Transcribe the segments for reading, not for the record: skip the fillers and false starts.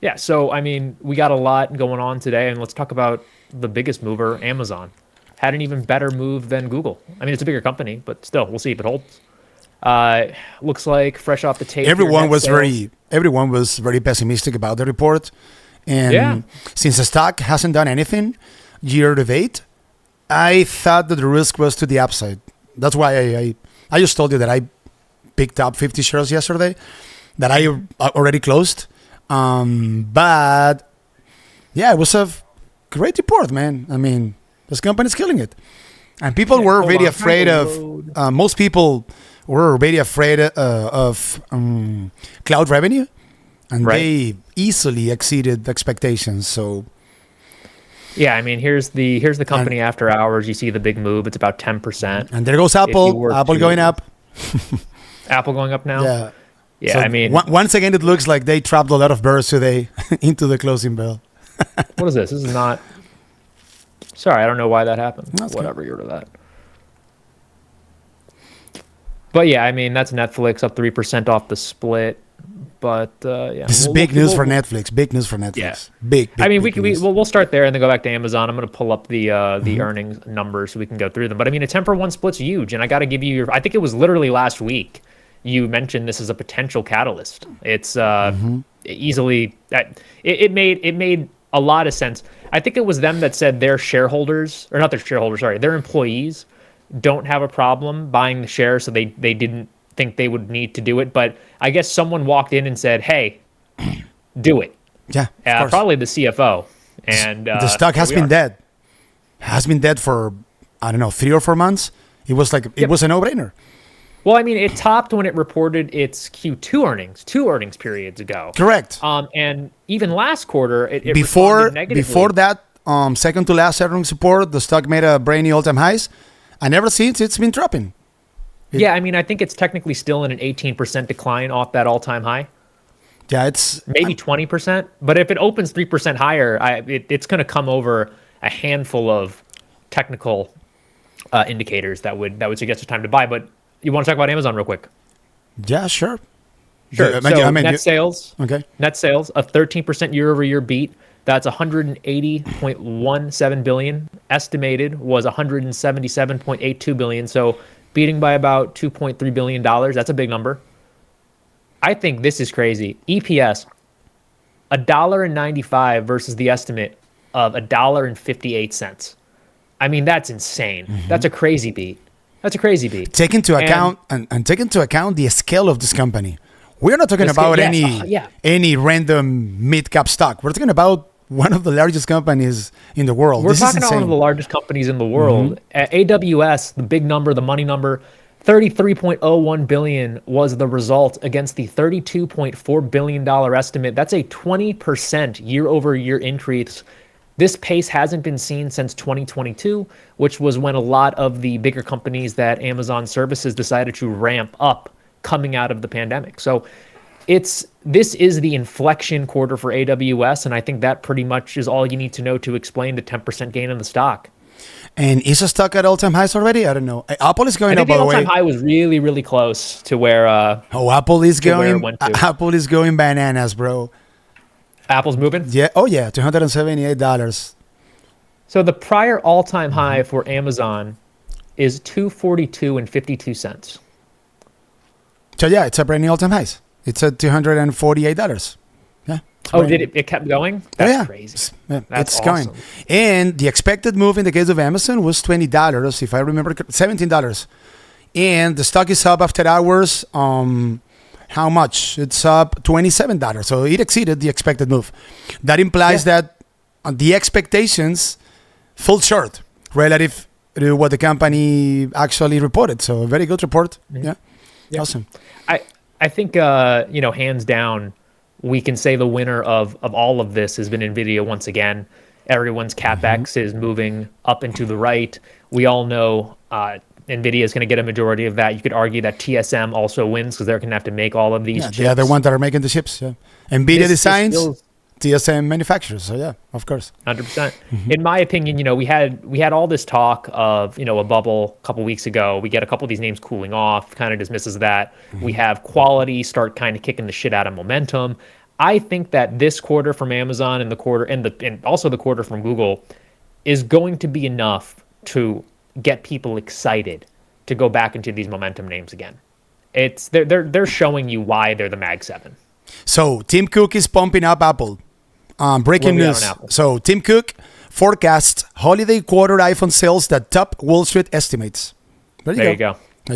Yeah, so I mean, we got a lot going on today, and let's talk about the biggest mover, Amazon. Had an even better move than Google. I mean, it's a bigger company, but still, we'll see if it holds. Uh, Looks like fresh off the tape here, Everyone net was sales. very pessimistic about the report, Yeah, and since the stock hasn't done anything year to date, I thought that the risk was to the upside. That's why I just told you that I picked up 50 shares yesterday that I already closed. But yeah, it was a great report, man. I mean, this company's killing it. And people yeah. were Hold very on, I'm trying to afraid of, load. most people were very afraid of cloud revenue, and Right. they easily exceeded expectations. So, Yeah, I mean, here's the and, company after hours. You see the big move. It's about 10%. and there goes If you Apple, were Apple going to up. Apple going up now. Yeah. Yeah, So I mean, once again, it looks like they trapped a lot of birds today into the closing bell. what is this? This is not. Sorry, I don't know why that happened. That's good. Whatever, you're to that. But yeah, I mean, that's Netflix up 3% off the split. But yeah, This is big news for Netflix. Big news for yeah. Netflix. Big, I big, mean, big we news. we'll start there and then go back to Amazon. I'm going to pull up the earnings numbers so we can go through them. But I mean, a 10-for-1 split's huge, and I got to give you your. I think it was literally last week you mentioned this as a potential catalyst. It's easily that it made a lot of sense. I think it was them that said their shareholders, or not their shareholders, sorry, their employees don't have a problem buying the shares, so they didn't think they would need to do it. But I guess someone walked in and said, "Hey, do it." Yeah, of course. Probably the CFO. And The stock here has we been are. dead. Has been dead for, I don't know, 3 or 4 months. It was like it Yep. was a no-brainer. Well, I mean, it topped when it reported its Q2 earnings, 2 earnings periods ago. Correct. And even last quarter, it responded Before negatively. that, second to last earnings report, the stock made a brand new all-time highs, and ever since it's been dropping. Yeah, I mean, I think it's technically still in an 18% decline off that all-time high, Yeah, it's maybe 20%. But if it opens 3% higher, it's going to come over a handful of technical indicators that would suggest it's time to buy. But you want to talk about Amazon real quick? yeah, sure. Sure. I So mean, net sales, okay. net sales, a 13% year over year beat. That's 180.17 billion. Estimated was 177.82 billion. So beating by about 2.3 billion dollars. That's a big number. I think this is crazy. EPS $1.95 versus the estimate of $1.58. I mean, that's insane. That's a crazy beat. That's a crazy beat. Take into And account and take into account the scale of this company. We're not talking the scale- about yes, any yeah. any random mid cap stock. We're talking about one of the largest companies in the world. We're This is talking about one of the insane. largest companies in the world. At AWS, the big number, the money number, 33.01 billion was the result against the 32.4 billion dollar estimate. That's a 20% year over year increase. This pace hasn't been seen since 2022, which was when a lot of the bigger companies that Amazon services decided to ramp up coming out of the pandemic. So this is the inflection quarter for AWS, and I think that pretty much is all you need to know to explain the 10% gain in the stock. And is a stock at all time highs already? I don't know. Apple is I going think up, the by the all-time way. high was really, really close to where Oh, Apple is where it going. went to. Apple is going bananas, bro. Apple's moving. Yeah. Oh yeah, $278. So the prior all-time high for Amazon is 242 and 52 cents. So yeah, it's a brand new all time highs. It's at $248. Yeah. It's Oh, brand did new. it kept going? Oh, That's yeah. crazy. Yeah, That's it's going. awesome. And the expected move in the case of Amazon was $20, if I remember, $17. And the stock is up after hours. How much? It's up $27. So it exceeded the expected move. That implies Yeah. that the expectations fall short relative to what the company actually reported. So a very good report. Yeah. Yeah. Awesome. I think hands down, we can say the winner of all of this has been Nvidia once again. Everyone's capex is moving up and to the right. We all know Nvidia is going to get a majority of that. You could argue that TSM also wins because they're going to have to make all of these Yeah, chips. the other one that are making the chips. Yeah. NVIDIA This designs, feels TSM manufacturers. So yeah, of course. 100%. In my opinion, we had all this talk of, a bubble a couple weeks ago. We get a couple of these names cooling off, kind of dismisses that. We have quality start kind of kicking the shit out of momentum. I think that this quarter from Amazon and the quarter and also the quarter from Google is going to be enough to get people excited to go back into these momentum names again. They're showing you why they're the Mag 7. So Tim Cook is pumping up Apple. Breaking news. So Tim Cook forecasts holiday quarter iPhone sales that top Wall Street estimates. There you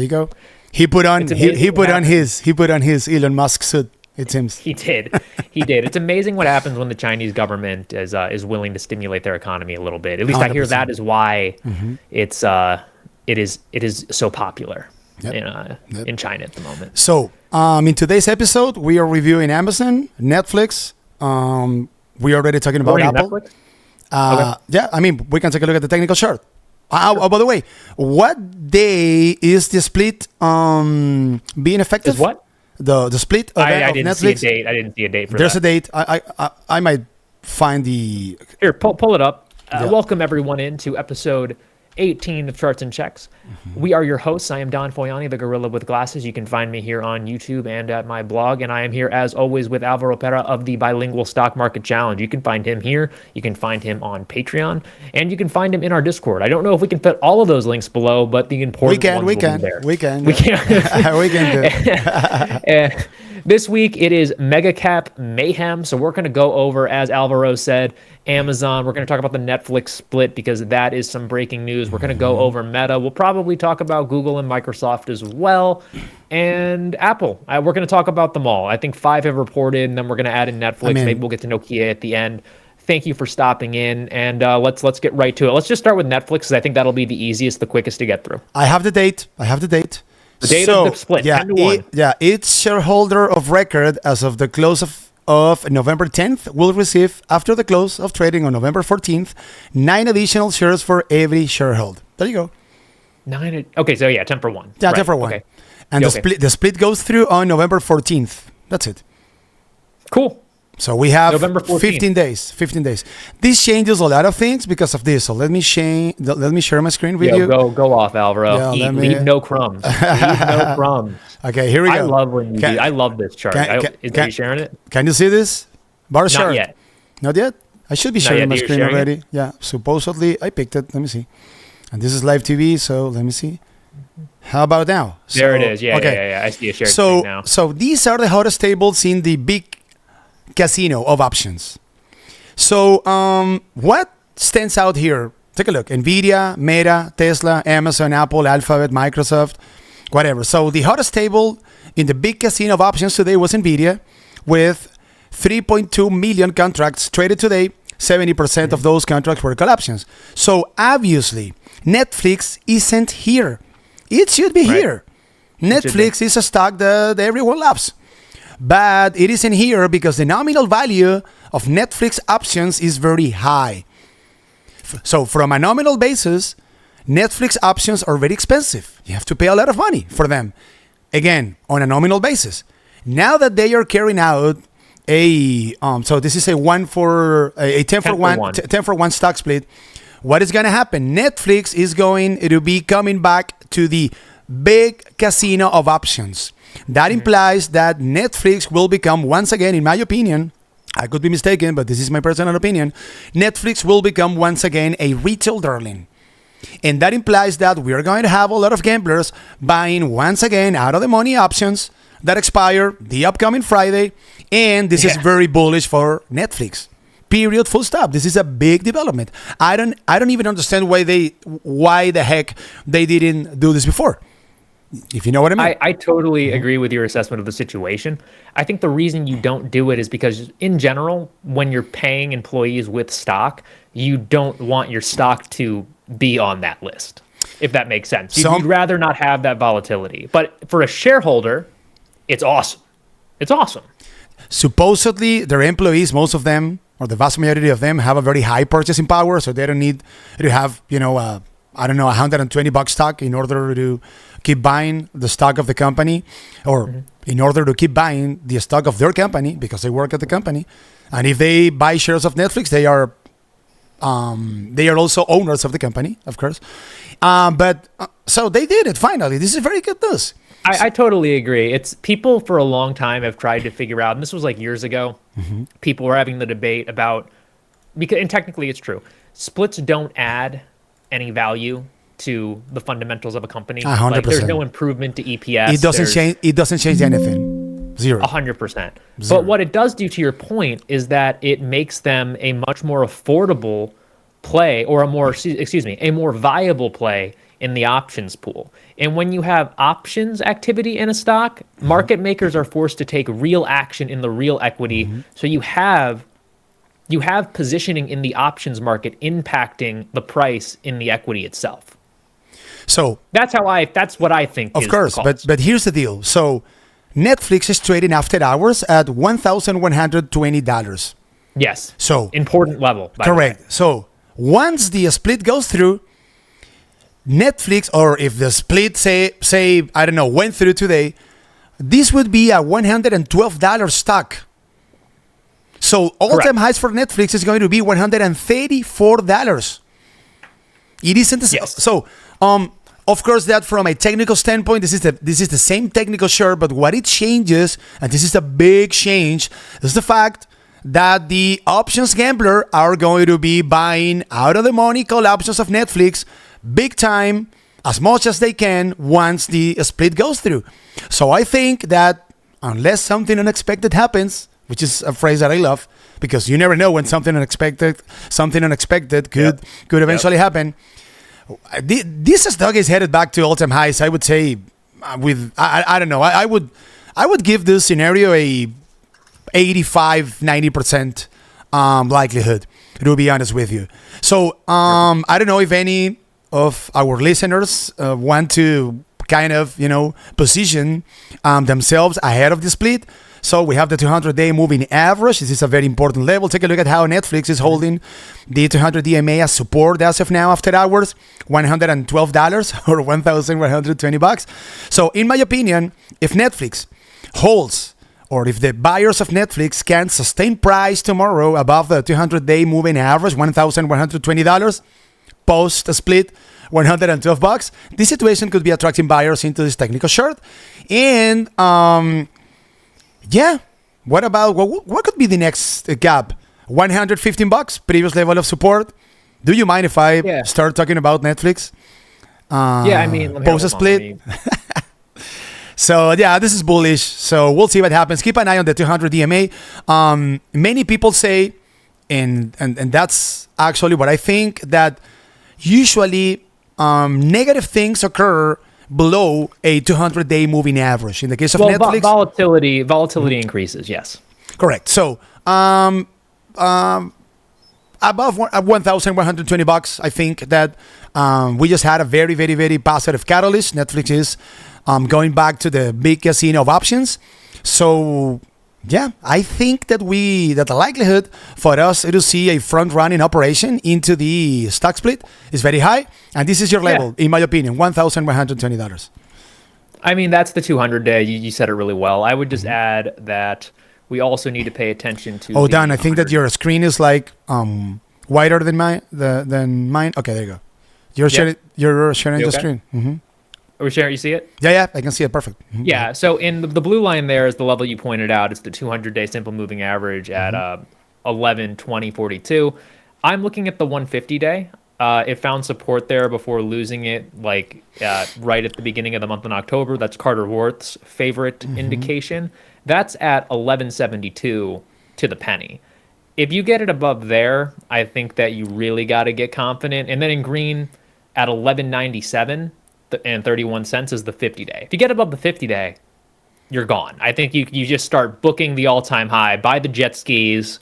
go. He put on his Elon Musk suit. It seems he did. It's amazing what happens when the Chinese government is willing to stimulate their economy a little bit. At least 100%. I hear that is why it is so popular in China at the moment. So in today's episode, we are reviewing Amazon, Netflix. We are already talking about Apple. Netflix? Okay. Yeah, I mean, we can take a look at the technical chart. By the way, what day is the split being effective? Is what? The split of I didn't Netflix? See a date. I didn't see a date for There's that. There's a date. I might find the... Here, pull it up. Welcome everyone into episode 18 of Charts and Checks. We are your hosts. I am Don Foyani, the gorilla with glasses. You can find me here on YouTube and at my blog. And I am here, as always, with Alvaro Pera of the Bilingual Stock Market Challenge. You can find him here. You can find him on Patreon. And you can find him in our Discord. I don't know if we can fit all of those links below, but the important ones will be there. We can. We can do it. This week, it is Mega Cap Mayhem. So we're going to go over, as Alvaro said, Amazon. We're going to talk about the Netflix split because that is some breaking news. We're going to go over Meta. We'll probably talk about Google and Microsoft as well. And Apple. We're going to talk about them all. I think 5 have reported, and then we're going to add in Netflix. Maybe we'll get to Nokia at the end. Thank you for stopping in, and let's get right to it. Let's just start with Netflix because I think that'll be the easiest, the quickest to get through. I have the date. The date of the split, 10-1. Each shareholder of record as of the close of November 10th will receive, after the close of trading on November 14th, 9 additional shares for every shareholder. There you go. 9. Okay, so 10 for 1. Yeah, right. 10 for 1. Okay. And the split goes through on November 14th. That's it. Cool. So we have November 15 days. This changes a lot of things because of this. So let me share my screen with you. Go off, Alvaro. Leave no crumbs. Okay, here we go. I love when you do. I love this chart. Are you sharing it? Can you see this bar chart? Not yet. Not yet? I should be sharing my screen already. It? Yeah, supposedly I picked it. Let me see. And this is live TV, so let me see. How about now? There it is. Yeah. I see a shared screen now. So these are the hottest tables in the big casino of options. So what stands out here? Take a look. Nvidia, Meta, Tesla, Amazon, Apple, Alphabet, Microsoft, whatever. So the hottest table in the big casino of options today was Nvidia, with 3.2 million contracts traded today. 70% of those contracts were call options. So obviously Netflix isn't here. It should be here. Netflix is a stock that everyone loves. But it isn't here because the nominal value of Netflix options is very high. So from a nominal basis, Netflix options are very expensive. You have to pay a lot of money for them. Again, on a nominal basis. Now that they are carrying out so this is a 10 for 1 stock split. What is going to happen? Netflix is going to be coming back to the big casino of options. That implies that Netflix will become, once again, in my opinion, I could be mistaken, but this is my personal opinion, Netflix will become once again a retail darling. And that implies that we are going to have a lot of gamblers buying once again out of the money options that expire the upcoming Friday. And this is very bullish for Netflix. Period. Full stop. This is a big development. I don't even understand why the heck they didn't do this before. If you know what I mean. I totally agree with your assessment of the situation. I think the reason you don't do it is because, in general, when you're paying employees with stock, you don't want your stock to be on that list, if that makes sense. You'd rather not have that volatility. But for a shareholder, it's awesome. It's awesome. Supposedly, their employees, most of them, or the vast majority of them, have a very high purchasing power, so they don't need to have, $120 stock in order to keep buying the stock of the company, or in order to keep buying the stock of their company because they work at the company. And if they buy shares of Netflix, they are also owners of the company, of course. So they did it finally. This is very good news. I totally agree. It's people for a long time have tried to figure out, and this was like years ago. People were having the debate about because, and technically it's true. Splits don't add any value to the fundamentals of a company. A hundred Like there's no percent. improvement to EPS. It doesn't There's change. It doesn't change anything. Zero. 100%. Zero. But what it does do, to your point, is that it makes them a much more affordable play, or a more, excuse me, a more viable play in the options pool. And when you have options activity in a stock, market makers are forced to take real action in the real equity. So you have positioning in the options market impacting the price in the equity itself. So That's what I think. of is course, the cause. but here's the deal. So Netflix is trading after hours at $1,120. Yes. So Important level. By the way. correct. So once the split goes through, Netflix, or if the split say I don't know, went through today, this would be a $112 stock. So all-time highs for Netflix is going to be $134. It isn't Yes. so. Of course, that from a technical standpoint, this is the same technical chart, but what it changes, and this is a big change, is the fact that the options gambler are going to be buying out of the money call options of Netflix big time, as much as they can once the split goes through. So I think that unless something unexpected happens, which is a phrase that I love, because you never know when something unexpected could eventually happen. This stock is headed back to all-time highs. I would say, I don't know. I would give this scenario a 85-90% likelihood. To be honest with you. So I don't know if any of our listeners want to kind of position themselves ahead of the split. So we have the 200-day moving average. This is a very important level. Take a look at how Netflix is holding the 200 DMA as support as of now after hours, $112 or $1,120. So in my opinion, if Netflix holds, or if the buyers of Netflix can sustain price tomorrow above the 200-day moving average, $1,120, post-split, $112, this situation could be attracting buyers into this technical short. And yeah, what about what could be the next gap? $115, previous level of support. Do you mind if I start talking about Netflix? Yeah, I mean, post split. So yeah, this is bullish. So we'll see what happens. Keep an eye on the 200 DMA. Many people say, and that's actually what I think, that usually negative things occur below a 200-day moving average. In the case of Netflix, volatility increases. Yes, correct. So above $1,120, I think that we just had a very, very, very positive catalyst. Netflix is going back to the big casino of options. So yeah, I think that the likelihood for us to see a front-running operation into the stock split is very high, and this is your level, in my opinion, $1,120. I mean, that's the 200-day. You said it really well. I would just add that we also need to pay attention to. Oh, Dan, I think that your screen is like wider than mine. Okay, there you go. You're sharing the screen. Mm-hmm. Are we sharing? You see it? Yeah, I can see it. Perfect. Mm-hmm. Yeah. So in the blue line there is the level you pointed out. It's the 200-day simple moving average at 11/20/42. I'm looking at the 150-day. It found support there before losing it, right at the beginning of the month in October. That's Carter Worth's favorite indication. That's at 11.72 to the penny. If you get it above there, I think that you really got to get confident. And then in green at 11.97 and 31 cents is the 50-day. If you get above the 50-day, you're gone. I think you just start booking the all-time high, buy the jet skis,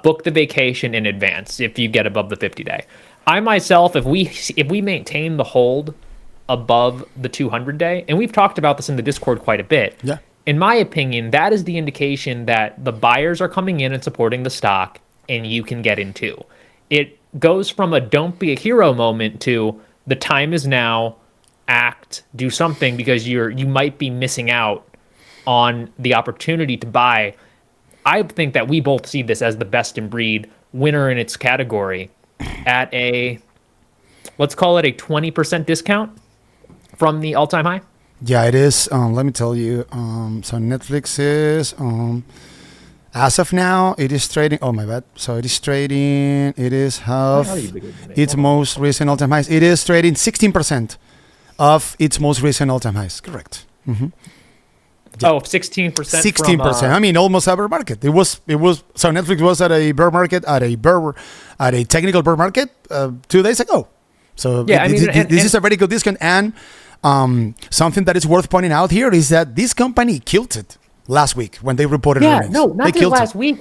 book the vacation in advance if you get above the 50-day. I myself, if we maintain the hold above the 200-day, and we've talked about this in the Discord quite a bit. Yeah. In my opinion, that is the indication that the buyers are coming in and supporting the stock, and you can get in too. It goes from a don't be a hero moment to the time is now, act, do something, because you might be missing out on the opportunity to buy. I think that we both see this as the best in breed winner in its category at let's call it a 20% discount from the all-time high. Yeah, it is. Let me tell you. So Netflix is as of now, it is trading. Oh my bad. So it is trading. It is Why are half you bigger than me? its Hold on. most recent all-time highs. It is trading 16% of its most recent all-time highs. Correct. Yeah. Oh, 16% 16%. I mean, almost a bear market. It was. So Netflix was at a bear market at a technical bear market 2 days ago. So Yeah, I mean, this is a very good discount. And something that is worth pointing out here is that this company killed it last week when they reported earnings. no, They not just killed last it. week,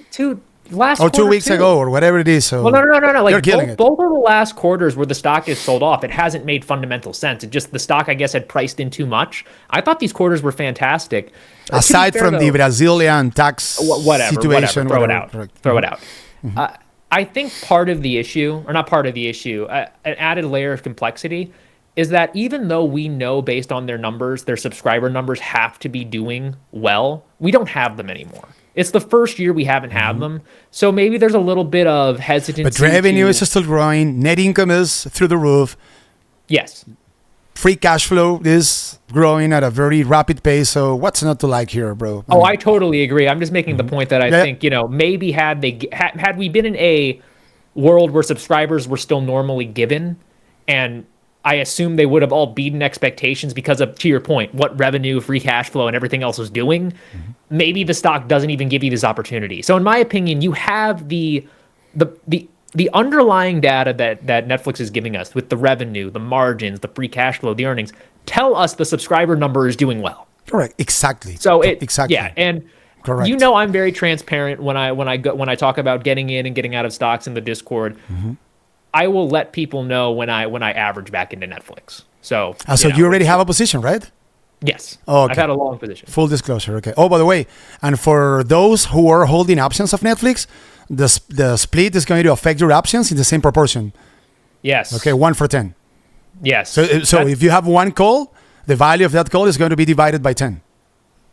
last Or 2 quarter weeks too. ago or whatever it is. So Well, no. they're Like killing it. both of the last quarters where the stock is sold off, it hasn't made fundamental sense. It just the stock, I guess, had priced in too much. I thought these quarters were fantastic. To be Aside fair, from the though, Brazilian tax situation, Throw whatever. it out. Correct. Throw it out. I think part of the issue, or not part of the issue, an added layer of complexity is that even though we know based on their numbers, their subscriber numbers have to be doing well, we don't have them anymore. It's the first year we haven't had them. So maybe there's a little bit of hesitancy. But revenue is still growing. Net income is through the roof. Yes. Free cash flow is growing at a very rapid pace. So what's not to like here, bro? Oh, I totally agree. I'm just making the point that I Yeah. think, maybe had we been in a world where subscribers were still normally given, and I assume they would have all beaten expectations because of, to your point, what revenue, free cash flow, and everything else was doing. Maybe the stock doesn't even give you this opportunity. So in my opinion, you have the underlying data that Netflix is giving us with the revenue, the margins, the free cash flow, the earnings, tell us the subscriber number is doing well. Correct. Exactly. So exactly. yeah, and Correct. I'm very transparent when I talk about getting in and getting out of stocks in the Discord. I will let people know when I average back into Netflix. So So you already have a position, right? yes, Oh, okay. I've had a long position. Full disclosure. Okay. Oh, by the way, and for those who are holding options of Netflix, the split is going to affect your options in the same proportion. Yes. Okay, 1-for-10. Yes. So That's- if you have one call, the value of that call is going to be divided by 10.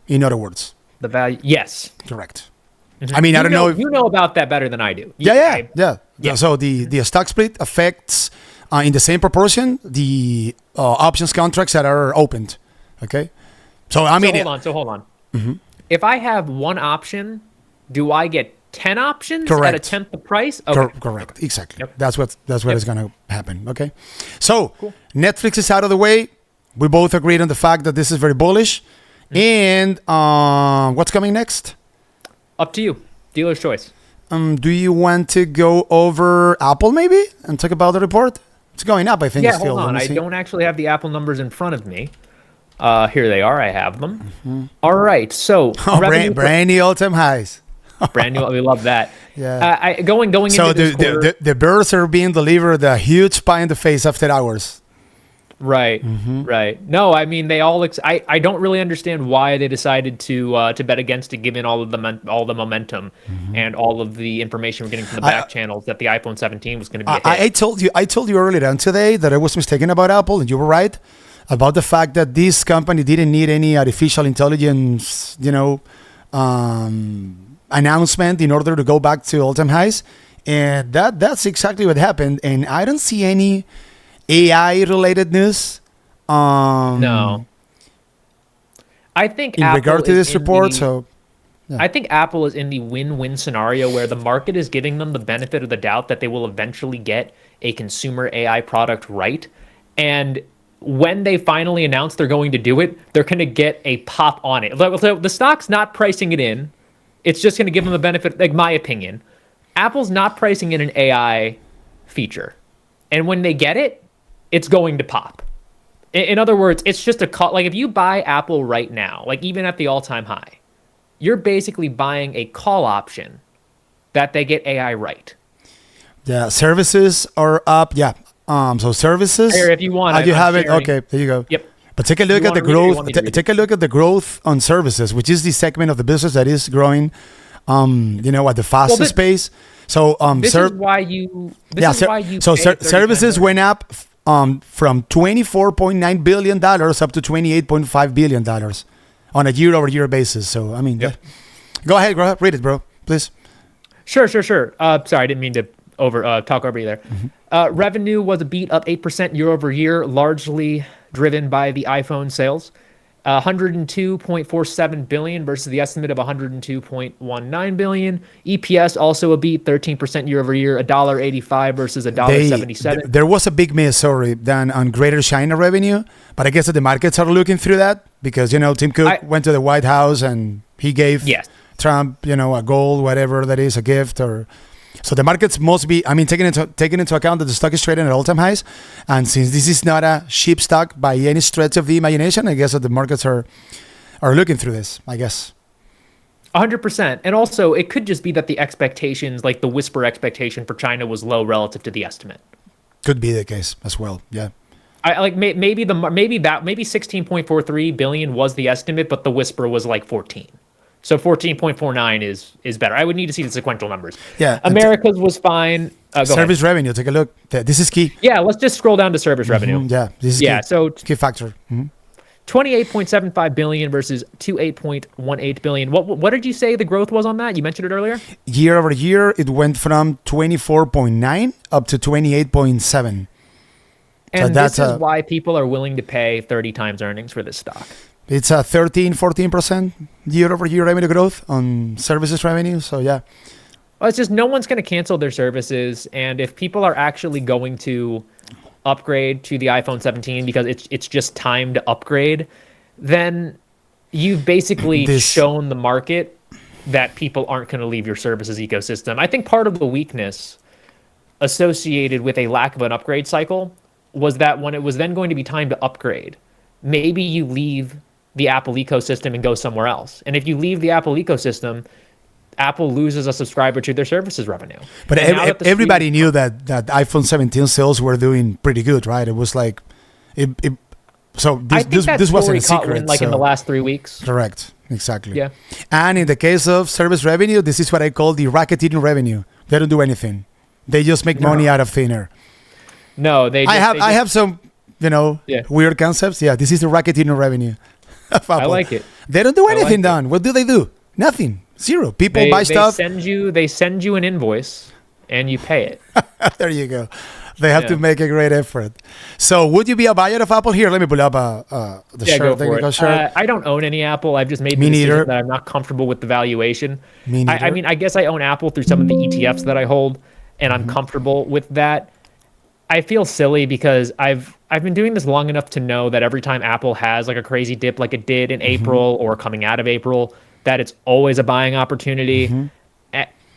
In other words, the value. Yes. correct. I mean, I don't know if you know about that better than I do. Yeah. So the stock split affects in the same proportion the options contracts that are opened. Okay. So I mean, Hold on. If I have one option, do I get 10 options at a Correct. tenth the price? Okay. correct. Exactly. Yep. That's what is going to happen. Okay. So Cool. Netflix is out of the way. We both agreed on the fact that this is very bullish. And what's coming next? Up to you. Dealer's choice. Do you want to go over Apple maybe and talk about the report? It's going up, I think. Yeah, still. hold on. Let me I see. don't actually have the Apple numbers in front of me. Here they are. I have them. All right. So Oh, revenue brand new all-time highs. brand new. We love that. Yeah. Going So into this quarter, the birds are being delivered a huge pie in the face after hours. right. No, I mean they all. I don't really understand why they decided to bet against it, given all of the momentum and all of the information we're getting from the back channels that the iPhone 17 was going to be. A hit. I told you earlier on today that I was mistaken about Apple, and you were right about the fact that this company didn't need any artificial intelligence, announcement in order to go back to all-time highs, and that's exactly what happened. And I don't see any AI related news. No. I think in Apple regard to is this in report. the- So I think Apple is in the win-win scenario where the market is giving them the benefit of the doubt that they will eventually get a consumer AI product right. And when they finally announce they're going to do it, they're going to get a pop on it. So the stock's not pricing it in. It's just going to give them the benefit, like my opinion. Apple's not pricing in an AI feature. And when they get it, it's going to pop. In other words, it's just a call. Like if you buy Apple right now, like even at the all-time high, you're basically buying a call option that they get AI right. yeah, services are up. Yeah. So services. Here, if you want, you I'm have it. sharing. Okay, there you go. Yep. But take a look You at the wanna read it or you growth. want me to read it? Take a look at the growth on services, which is the segment of the business that is growing, at the fastest pace. So This is why you. This is why you. so pay services $39. went up from $24.9 billion up to $28.5 billion on a year-over-year basis. So I mean, Yep. go ahead, read it, bro, please. Sure. Sorry, I didn't mean to talk over you there. Revenue was a beat up 8% year over year, largely driven by the iPhone sales. 102.47 billion versus the estimate of 102.19 billion. EPS also a beat, 13% year over year, $1.85 versus $1.77. There was a big miss, sorry, than on Greater China revenue, but I guess that the markets are looking through that because Tim Cook went to the White House and he gave Trump a gold, whatever that is, a gift or. So the markets must be, taking into account that the stock is trading at all-time highs, and since this is not a cheap stock by any stretch of the imagination, I guess that the markets are looking through this, I guess. 100%. And also, it could just be that the expectations, like the whisper expectation for China was low relative to the estimate. Could be the case as well, yeah. Maybe 16.43 billion was the estimate, but the whisper was like 14. So 14.49 is better. I would need to see the sequential numbers. Yeah. America's was fine. Service revenue, take a look. This is key. Yeah, let's just scroll down to service revenue. Yeah, this is key. So key factor. 28.75 billion versus 28.18 billion. What did you say the growth was on that? You mentioned it earlier. Year over year, it went from 24.9 up to 28.7. And so this is why people are willing to pay 30 times earnings for this stock. It's a 14% year-over-year revenue growth on services revenue. So, yeah. Well, it's just no one's going to cancel their services. And if people are actually going to upgrade to the iPhone 17 because it's just time to upgrade, then you've basically shown the market that people aren't going to leave your services ecosystem. I think part of the weakness associated with a lack of an upgrade cycle was that when it was then going to be time to upgrade, maybe you leave the Apple ecosystem and go somewhere else. And if you leave the Apple ecosystem, Apple loses a subscriber to their services revenue. But everybody knew that iPhone 17 sales were doing pretty good, right? It was like, so this wasn't a secret. In the last 3 weeks. Correct, exactly. Yeah. And in the case of service revenue, this is what I call the racketeering revenue. They don't do anything. They just make money out of thin air. No, I have some, weird concepts. Yeah, this is the racketeering revenue. I like it. They don't do anything, Don. What do they do? Nothing. Zero. People buy stuff. They send you an invoice and you pay it. There you go. They have to make a great effort. So would you be a buyer of Apple? Here, let me pull up the technical chart. I don't own any Apple. I've just made the decision that I'm not comfortable with the valuation. Me neither. I guess I own Apple through some of the ETFs that I hold, and I'm comfortable with that. I feel silly because I've been doing this long enough to know that every time Apple has like a crazy dip like it did in April or coming out of April, that it's always a buying opportunity. Don't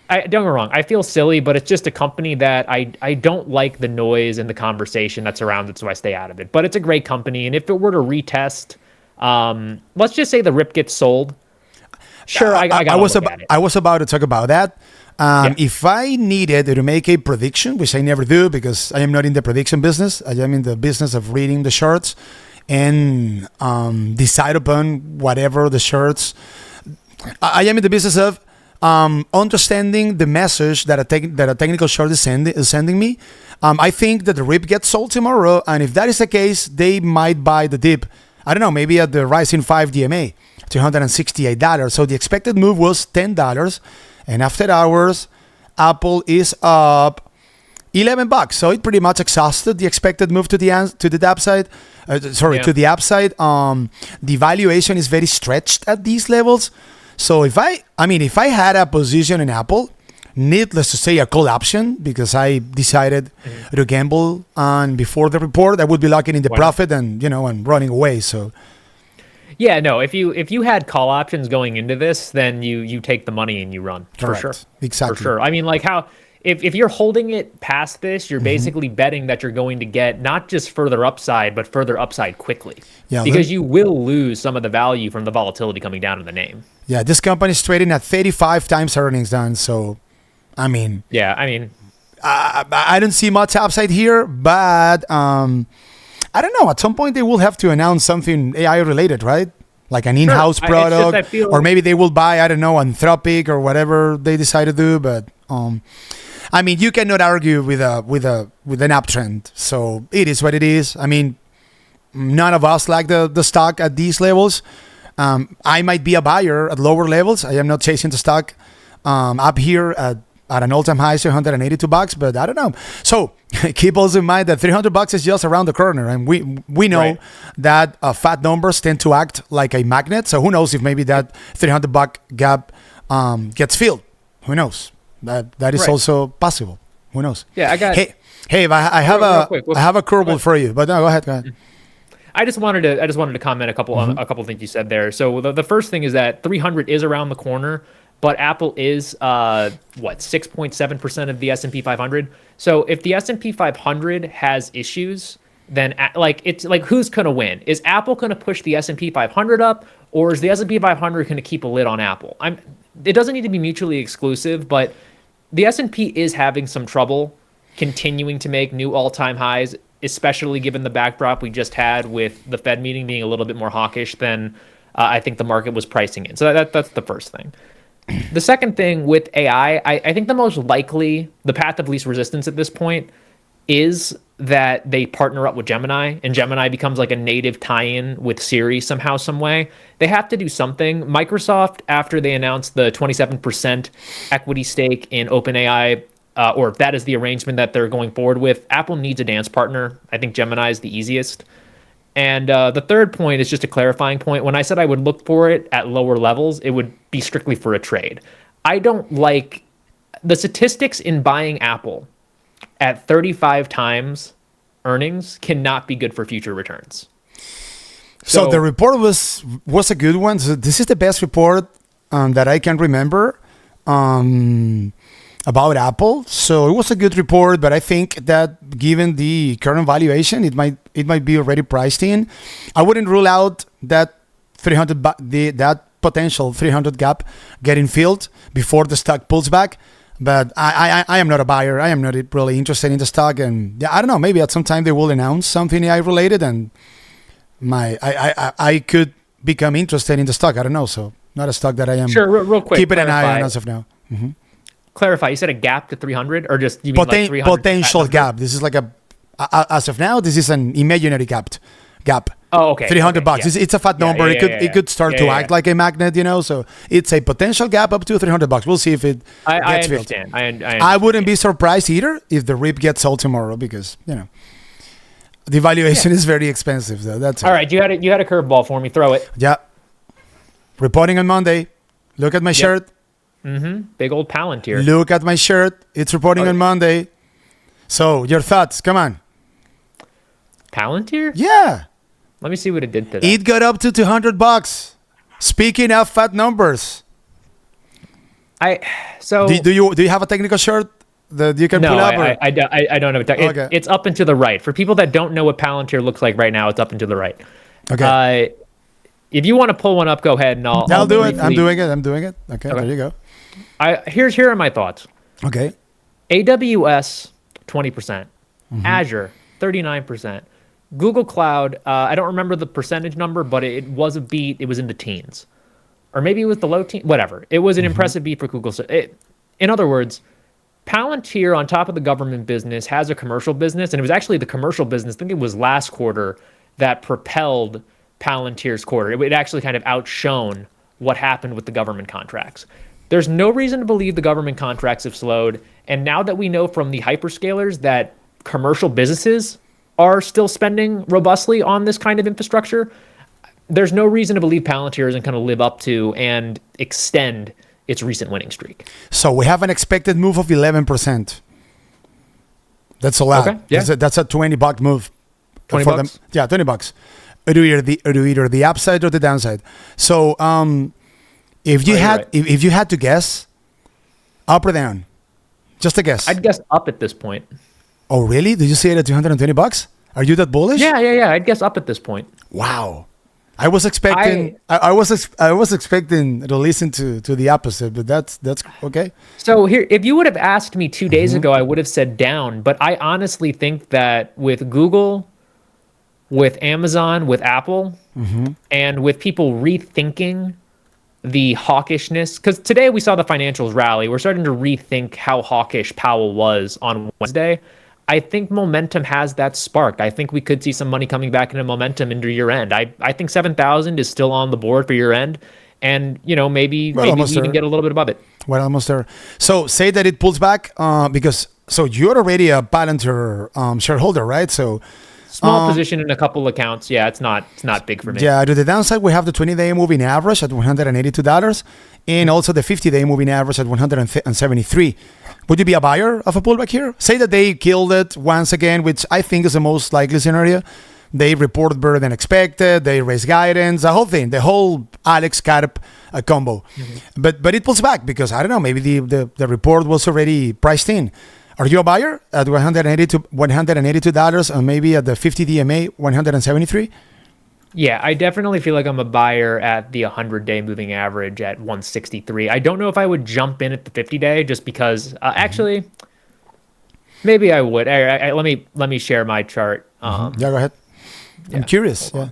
get me wrong, I feel silly, but it's just a company that I don't like the noise and the conversation that's around it, so I stay out of it. But it's a great company, and if it were to retest, let's just say the RIP gets sold. Sure, I was about to talk about that. If I needed to make a prediction, which I never do because I am not in the prediction business, I am in the business of reading the charts and decide upon whatever the charts. I am in the business of understanding the message that a technical chart is sending me. I think that the RIP gets sold tomorrow, and if that is the case, they might buy the dip. I don't know, maybe at the Rising 5 DMA, $268. So the expected move was $10. And after hours, Apple is up $11. So it pretty much exhausted the expected move to the upside. To the upside. The valuation is very stretched at these levels. So if I had a position in Apple, needless to say, a call option, because I decided to gamble on before the report, I would be locking in the profit and and running away. So. Yeah, no. If you had call options going into this, then you take the money and you run. Correct. For sure. Exactly. For sure. I mean, like how if you're holding it past this, you're basically betting that you're going to get not just further upside, but further upside quickly. Yeah. Because you will lose some of the value from the volatility coming down in the name. Yeah, this company is trading at 35 times earnings, done. So, I mean. Yeah, I mean. I don't see much upside here, but. I don't know. At some point, they will have to announce something AI related, right? Like an in-house product, or maybe they will buy, I don't know, Anthropic or whatever they decide to do. But I mean, you cannot argue with an uptrend. So it is what it is. I mean, none of us like the stock at these levels. I might be a buyer at lower levels. I am not chasing the stock up here at at an all-time high, $382. But I don't know. So keep also in mind that $300 is just around the corner, and we know Right. that fat numbers tend to act like a magnet. So who knows if maybe that $300 gap gets filled? Who knows? That is Right. also possible. Who knows? Yeah, I got. Hey, I have Real quick, I have a curveball for you, but no, go ahead. I just wanted to comment on a couple of things you said there. So the first thing is that 300 is around the corner, but Apple is 6.7% of the S&P 500. So if the S&P 500 has issues, then it's like who's going to win? Is Apple going to push the S&P 500 up, or is the S&P 500 going to keep a lid on Apple? It doesn't need to be mutually exclusive, but the S&P is having some trouble continuing to make new all-time highs, especially given the backdrop we just had with the Fed meeting being a little bit more hawkish than I think the market was pricing in. So that's the first thing. The second thing with AI, I think the most likely, the path of least resistance at this point is that they partner up with Gemini, and Gemini becomes like a native tie-in with Siri somehow, some way. They have to do something. Microsoft, after they announced the 27% equity stake in OpenAI, or if that is the arrangement that they're going forward with, Apple needs a dance partner. I think Gemini is the easiest. And the third point is just a clarifying point. When I said I would look for it at lower levels, it would be strictly for a trade. I don't like the statistics in buying Apple at 35 times earnings cannot be good for future returns. So the report was a good one. So this is the best report that I can remember about Apple. So it was a good report, but I think that given the current valuation, it might be already priced in. I wouldn't rule out that that potential 300 gap getting filled before the stock pulls back. But I am not a buyer. I am not really interested in the stock, and I don't know. Maybe at some time they will announce something AI related, and I could become interested in the stock. I don't know. So not a stock that I am real quick, keeping an eye on as of now. Clarify. You said a gap to 300, or just you mean like 300 potential gap. This is like as of now, this is an imaginary gap. Oh, okay. $300. Yeah. It's a fat number. It could start to act like a magnet, So it's a potential gap up to $300. We'll see if it gets filled. I understand. I wouldn't be surprised either if the RIP gets sold tomorrow, because the valuation is very expensive, though. That's all right. You had a curveball for me. Throw it. Yeah. Reporting on Monday. Look at my shirt. Big old Palantir. Look at my shirt. It's reporting on Monday. So your thoughts? Come on. Palantir? Yeah. Let me see what it did today. It got up to $200. Speaking of fat numbers, do you have a technical chart that you can pull up? I don't have a Okay. It's up and to the right. For people that don't know what Palantir looks like right now, it's up and to the right. Okay. If you want to pull one up, go ahead, and I'll do it. I'm doing it. Okay, there you go. Here are my thoughts. Okay. AWS 20%, Azure 39%, Google Cloud. I don't remember the percentage number, but it was a beat. It was in the teens, or maybe it was the low teens. Whatever. It was an impressive beat for Google. In other words, Palantir, on top of the government business, has a commercial business, and it was actually the commercial business, I think it was last quarter, that propelled Palantir's quarter. It actually kind of outshone what happened with the government contracts. There's no reason to believe the government contracts have slowed, and now that we know from the hyperscalers that commercial businesses are still spending robustly on this kind of infrastructure, there's no reason to believe Palantir isn't going to live up to and extend its recent winning streak. So we have an expected move of 11%. That's a lot. Okay, yeah. That's a $20 move. $20? Yeah, $20. Either the upside or the downside. So if you had to guess, up or down, just a guess. I'd guess up at this point. Oh, really? Did you see it at $220? Are you that bullish? Yeah. I'd guess up at this point. Wow. I was expecting. I was expecting to listen to the opposite, but that's okay. So here, if you would have asked me 2 days ago, I would have said down. But I honestly think that with Google, with Amazon, with Apple, and with people rethinking the hawkishness, because today we saw the financials rally. We're starting to rethink how hawkish Powell was on Wednesday. I think momentum has that spark. I think we could see some money coming back into momentum into year end. I think 7,000 is still on the board for year end. and maybe Well, maybe almost even there. get a little bit above it. We're almost there. So say that it pulls back because so you're already a Palantir shareholder, right? So Small position in a couple accounts. Yeah, it's not big for me. yeah, to the downside, we have the 20-day moving average at $182 and also the 50-day moving average at $173. Would you be a buyer of a pullback here? Say that they killed it once again, which I think is the most likely scenario. They reported better than expected. They raised guidance, the whole thing, the whole Alex Carp combo. But it pulls back because, I don't know, maybe the report was already priced in. Are you a buyer at $182 and maybe at the 50 DMA, 173? Yeah, I definitely feel like I'm a buyer at the 100-day moving average at 163. I don't know if I would jump in at the 50-day just because actually maybe I would. Let me share my chart. Yeah, go ahead. I'm curious. Yeah.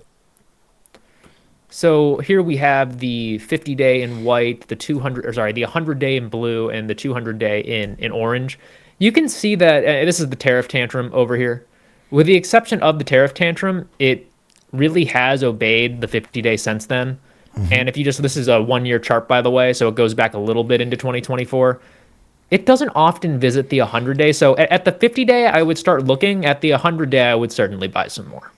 So here we have the 50-day in white, the 100-day in blue, and the 200-day in orange. You can see that this is the tariff tantrum over here. With the exception of the tariff tantrum, it really has obeyed the 50-day since then. And if you this is a 1-year chart, by the way, so it goes back a little bit into 2024. It doesn't often visit the 100-day. So at the 50-day, I would start looking. At the 100-day, I would certainly buy some more.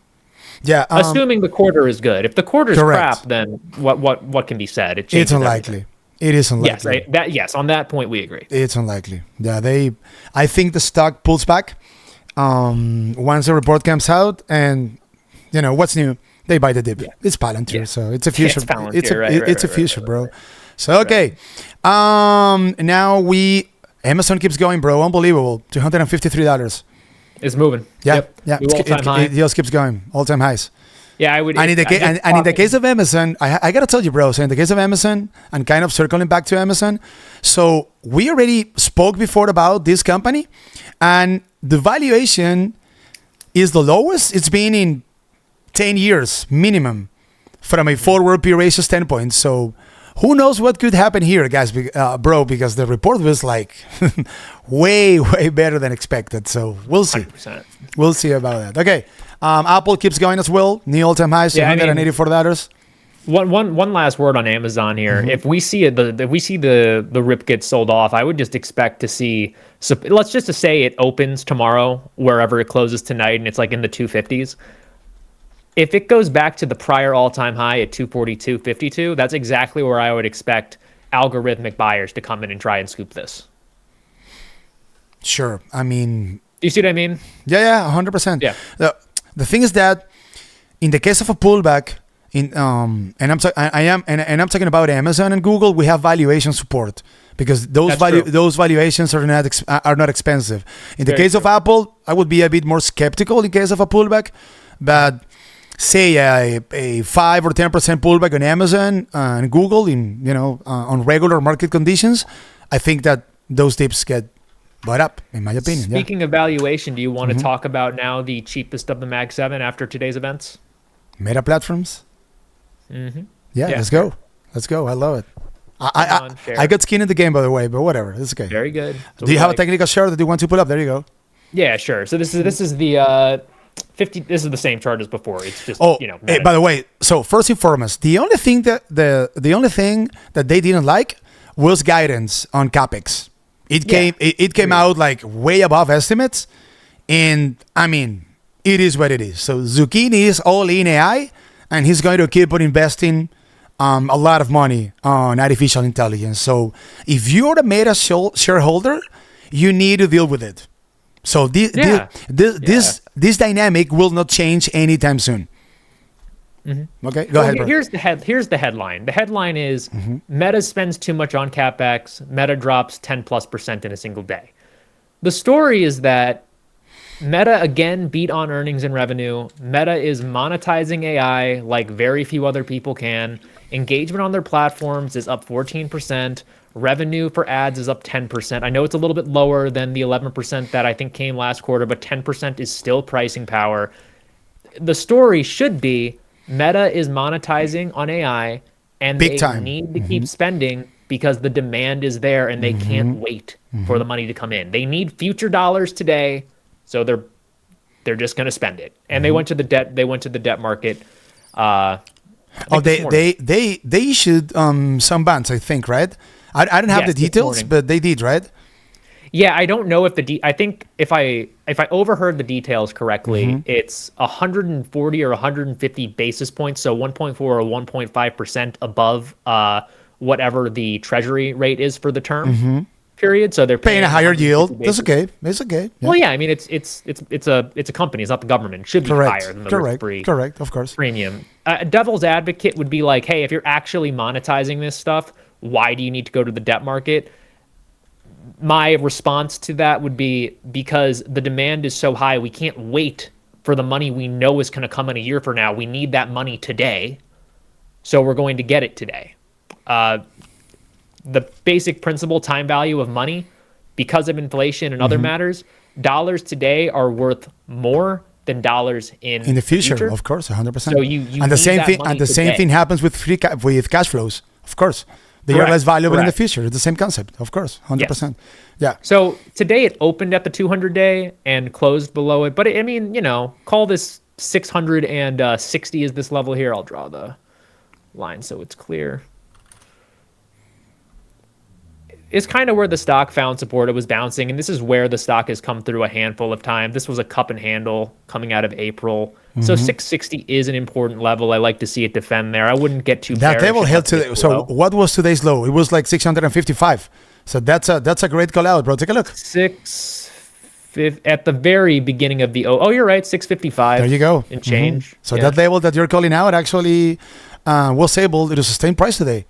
Yeah. Assuming the quarter is good. If the quarter's correct. crap, then what can be said? It changes It's unlikely. everything. It is unlikely. Yes, on that point we agree. It's unlikely. Yeah, I think the stock pulls back once the report comes out, and what's new? They buy the dip. Yeah. It's Palantir, so it's a future. It's Palantir, it's a future, bro. So okay, now Amazon keeps going, bro. Unbelievable. $253. It's moving. Yeah, yeah. It It just keeps going. All-time highs. Yeah, I would. And in the case of Amazon, I gotta tell you, bro. So in the case of Amazon, and kind of circling back to Amazon, so we already spoke before about this company, and the valuation is the lowest it's been in 10 years minimum from a forward P ratio standpoint. So who knows what could happen here, guys, bro? Because the report was like way better than expected. So we'll see. 100%. We'll see about that. Okay. Apple keeps going as well. New all-time highs, $184. One last word on Amazon here. If we see the rip get sold off, I would just expect to see. So let's just say it opens tomorrow wherever it closes tonight, and it's like in the 250s. If it goes back to the prior all-time high at 242.52, that's exactly where I would expect algorithmic buyers to come in and try and scoop this. Sure. I mean, do you see what I mean? Yeah, 100%. Yeah. The thing is that in the case of a pullback, and I'm talking about Amazon and Google, we have valuation support because those valuations are not expensive. In the case of Apple, I would be a bit more skeptical in case of a pullback, but say a 5 or 10% pullback on Amazon and Google on regular market conditions, I think that those dips get bought up, in my opinion. Speaking of valuation, do you want to talk about now the cheapest of the Mag 7 after today's events? Meta platforms? Yeah, let's go. I love it. I got skin in the game, by the way, but whatever. It's okay. Very good. Do you have a technical chart that you want to pull up? There you go. Yeah, sure. So this is the 50. This is the same chart as before. It's just hey, by the way, so first and foremost, the only thing that they didn't like was guidance on capex. It came out like way above estimates, and I mean, it is what it is. So Zucchini is all in AI, and he's going to keep on investing a lot of money on artificial intelligence. So if you're a Meta shareholder, you need to deal with it. So this dynamic will not change anytime soon. Okay, go ahead, bro. Here's the headline. The headline is Meta spends too much on CapEx. Meta drops 10+% in a single day. The story is that Meta again beat on earnings and revenue. Meta is monetizing AI like very few other people can. Engagement on their platforms is up 14%. Revenue for ads is up 10%. I know it's a little bit lower than the 11% that I think came last quarter, but 10% is still pricing power. The story should be Meta is monetizing on AI, and they need to keep spending because the demand is there, and they can't wait for the money to come in. They need future dollars today, so they're just going to spend it. And they went to the debt. They went to the debt market Oh, they issued some bonds, I think, right? I don't have Yes, the this details, morning. but they did, right? Yeah, I don't know if I think if I overheard the details correctly, Mm-hmm. it's 140 or 150 basis points, so 1.4 or 1.5% above whatever the treasury rate is for the term period. So they're Paying a paying higher 150 yield. That's basis. okay. It's okay. Yeah. Well, yeah, I mean it's a company, it's not the government. It should be higher Correct. than the Correct. risk-free Correct. Of course. premium. A devil's advocate would be like, hey, if you're actually monetizing this stuff, why do you need to go to the debt market? My response to that would be because the demand is so high, we can't wait for the money we know is going to come in a year from now. We need that money today, so we're going to get it today. The basic principle, time value of money, because of inflation and other matters, dollars today are worth more than dollars In the future, of course, 100%. So you and the need same that thing, money and the same today. thing happens with with cash flows. Of course, they are Correct, less valuable in the correct. future. It's the same concept, of course, 100%. Yeah. So today it opened at the 200-day and closed below it. But I mean, call this 660 is this level here. I'll draw the line so it's clear. It's kind of where the stock found support. It was bouncing, and this is where the stock has come through a handful of times. This was a cup and handle coming out of April. So 660 is an important level. I like to see it defend there. I wouldn't get too That bearish level if held it to. gets So below. what was today's low? It was like 655. So that's a great call out, bro. Take a look. At the very beginning of the you're right, 655. There you go. And change. So Yeah. that level that you're calling out actually was able to sustain price today.